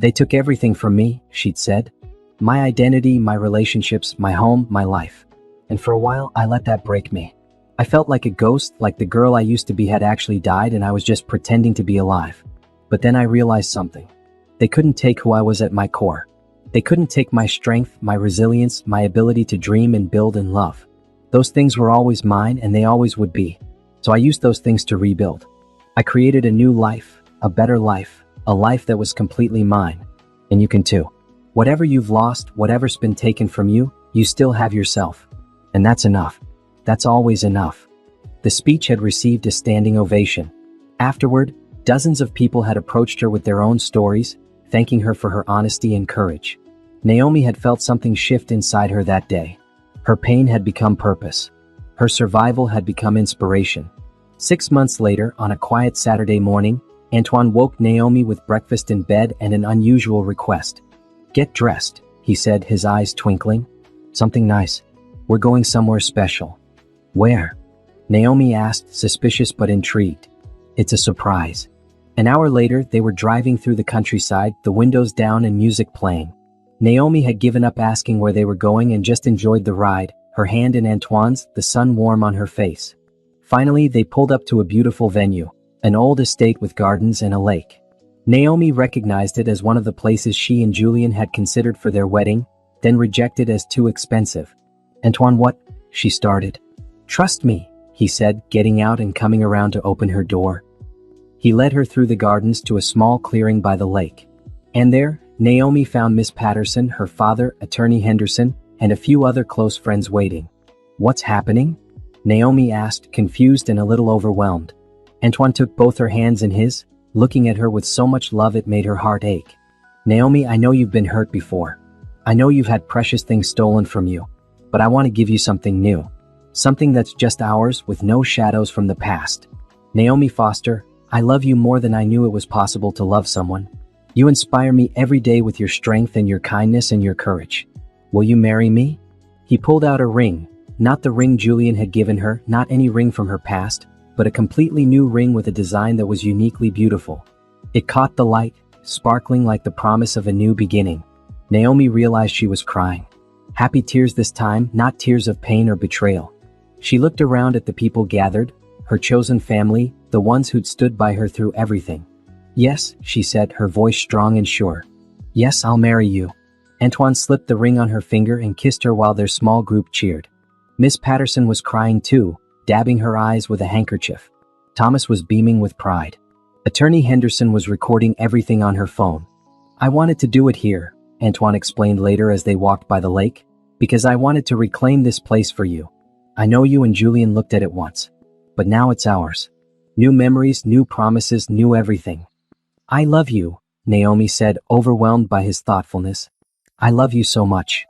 "They took everything from me," she'd said. "My identity, my relationships, my home, my life. And for a while, I let that break me. I felt like a ghost, like the girl I used to be had actually died and I was just pretending to be alive. But then I realized something. They couldn't take who I was at my core. They couldn't take my strength, my resilience, my ability to dream and build and love. Those things were always mine and they always would be. So I used those things to rebuild. I created a new life, a better life, a life that was completely mine. And you can too. Whatever you've lost, whatever's been taken from you, you still have yourself. And that's enough. That's always enough." The speech had received a standing ovation. Afterward, dozens of people had approached her with their own stories, thanking her for her honesty and courage. Naomi had felt something shift inside her that day. Her pain had become purpose. Her survival had become inspiration. 6 months later, on a quiet Saturday morning, Antoine woke Naomi with breakfast in bed and an unusual request. "Get dressed," he said, his eyes twinkling. "Something nice. We're going somewhere special." "Where?" Naomi asked, suspicious but intrigued. "It's a surprise." An hour later, they were driving through the countryside, the windows down and music playing. Naomi had given up asking where they were going and just enjoyed the ride, her hand in Antoine's, the sun warm on her face. Finally, they pulled up to a beautiful venue, an old estate with gardens and a lake. Naomi recognized it as one of the places she and Julian had considered for their wedding, then rejected as too expensive. "Antoine, what?" she started. "Trust me," he said, getting out and coming around to open her door. He led her through the gardens to a small clearing by the lake. And there, Naomi found Miss Patterson, her father, Attorney Henderson, and a few other close friends waiting. "What's happening?" Naomi asked, confused and a little overwhelmed. Antoine took both her hands in his, looking at her with so much love it made her heart ache. "Naomi, I know you've been hurt before. I know you've had precious things stolen from you. But I want to give you something new. Something that's just ours with no shadows from the past. Naomi Foster, I love you more than I knew it was possible to love someone. You inspire me every day with your strength and your kindness and your courage. Will you marry me?" He pulled out a ring, not the ring Julian had given her, not any ring from her past, but a completely new ring with a design that was uniquely beautiful. It caught the light, sparkling like the promise of a new beginning. Naomi realized she was crying. Happy tears this time, not tears of pain or betrayal. She looked around at the people gathered, her chosen family, the ones who'd stood by her through everything. "Yes," she said, her voice strong and sure. "Yes, I'll marry you." Antoine slipped the ring on her finger and kissed her while their small group cheered. Miss Patterson was crying too, dabbing her eyes with a handkerchief. Thomas was beaming with pride. Attorney Henderson was recording everything on her phone. "I wanted to do it here," Antoine explained later as they walked by the lake, "because I wanted to reclaim this place for you. I know you and Julian looked at it once. But now it's ours. New memories, new promises, new everything." "I love you," Naomi said, overwhelmed by his thoughtfulness. "I love you so much."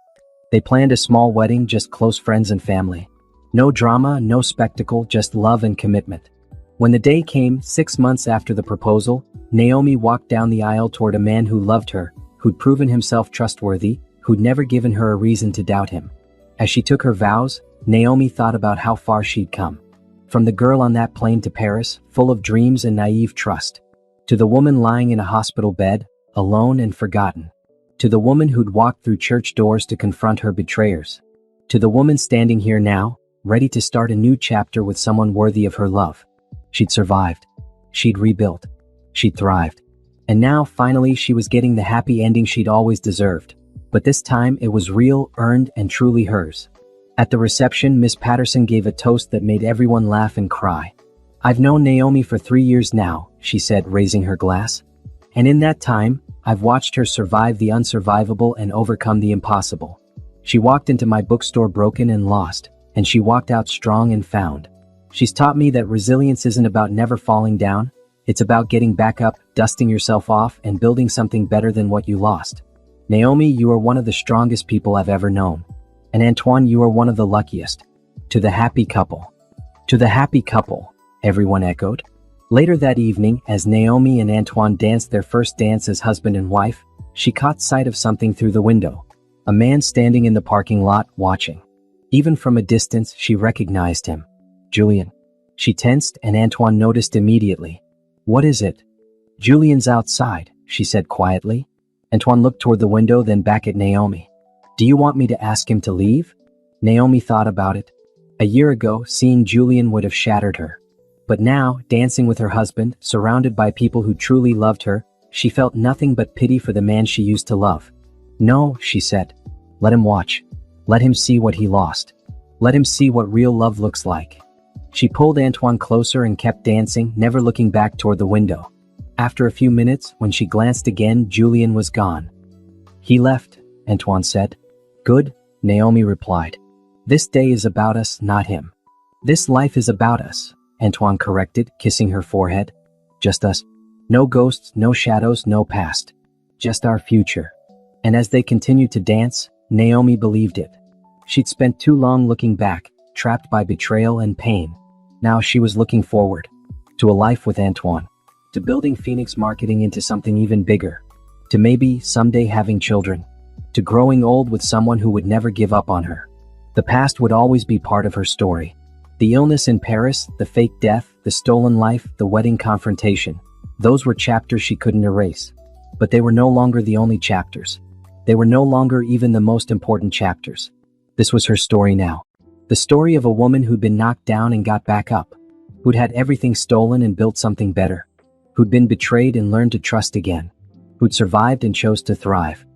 They planned a small wedding, just close friends and family. No drama, no spectacle, just love and commitment. When the day came, 6 months after the proposal, Naomi walked down the aisle toward a man who loved her, who'd proven himself trustworthy, who'd never given her a reason to doubt him. As she took her vows, Naomi thought about how far she'd come. From the girl on that plane to Paris, full of dreams and naive trust, to the woman lying in a hospital bed, alone and forgotten, to the woman who'd walked through church doors to confront her betrayers, to the woman standing here now, ready to start a new chapter with someone worthy of her love. She'd survived. She'd rebuilt. She'd thrived. And now, finally, she was getting the happy ending she'd always deserved. But this time, it was real, earned, and truly hers. At the reception, Miss Patterson gave a toast that made everyone laugh and cry. I've known Naomi for 3 years now, she said, raising her glass. And in that time, I've watched her survive the unsurvivable and overcome the impossible. She walked into my bookstore broken and lost, and she walked out strong and found. She's taught me that resilience isn't about never falling down. It's about getting back up, dusting yourself off, and building something better than what you lost. Naomi, you are one of the strongest people I've ever known. And Antoine, you are one of the luckiest. To the happy couple. To the happy couple, everyone echoed. Later that evening, as Naomi and Antoine danced their first dance as husband and wife, she caught sight of something through the window. A man standing in the parking lot, watching. Even from a distance, she recognized him. Julien. She tensed, and Antoine noticed immediately. What is it? Julian's outside, she said quietly. Antoine looked toward the window, then back at Naomi. Do you want me to ask him to leave? Naomi thought about it. A year ago, seeing Julien would have shattered her. But now, dancing with her husband, surrounded by people who truly loved her, she felt nothing but pity for the man she used to love. No, she said. Let him watch. Let him see what he lost. Let him see what real love looks like. She pulled Antoine closer and kept dancing, never looking back toward the window. After a few minutes, when she glanced again, Julien was gone. He left, Antoine said. Good, Naomi replied. This day is about us, not him. This life is about us, Antoine corrected, kissing her forehead. Just us. No ghosts, no shadows, no past. Just our future. And as they continued to dance, Naomi believed it. She'd spent too long looking back, trapped by betrayal and pain. Now she was looking forward. To a life with Antoine. To building Phoenix Marketing into something even bigger. To maybe, someday having children. To growing old with someone who would never give up on her. The past would always be part of her story. The illness in Paris, the fake death, the stolen life, the wedding confrontation. Those were chapters she couldn't erase. But they were no longer the only chapters. They were no longer even the most important chapters. This was her story now. The story of a woman who'd been knocked down and got back up. Who'd had everything stolen and built something better. Who'd been betrayed and learned to trust again. Who'd survived and chose to thrive.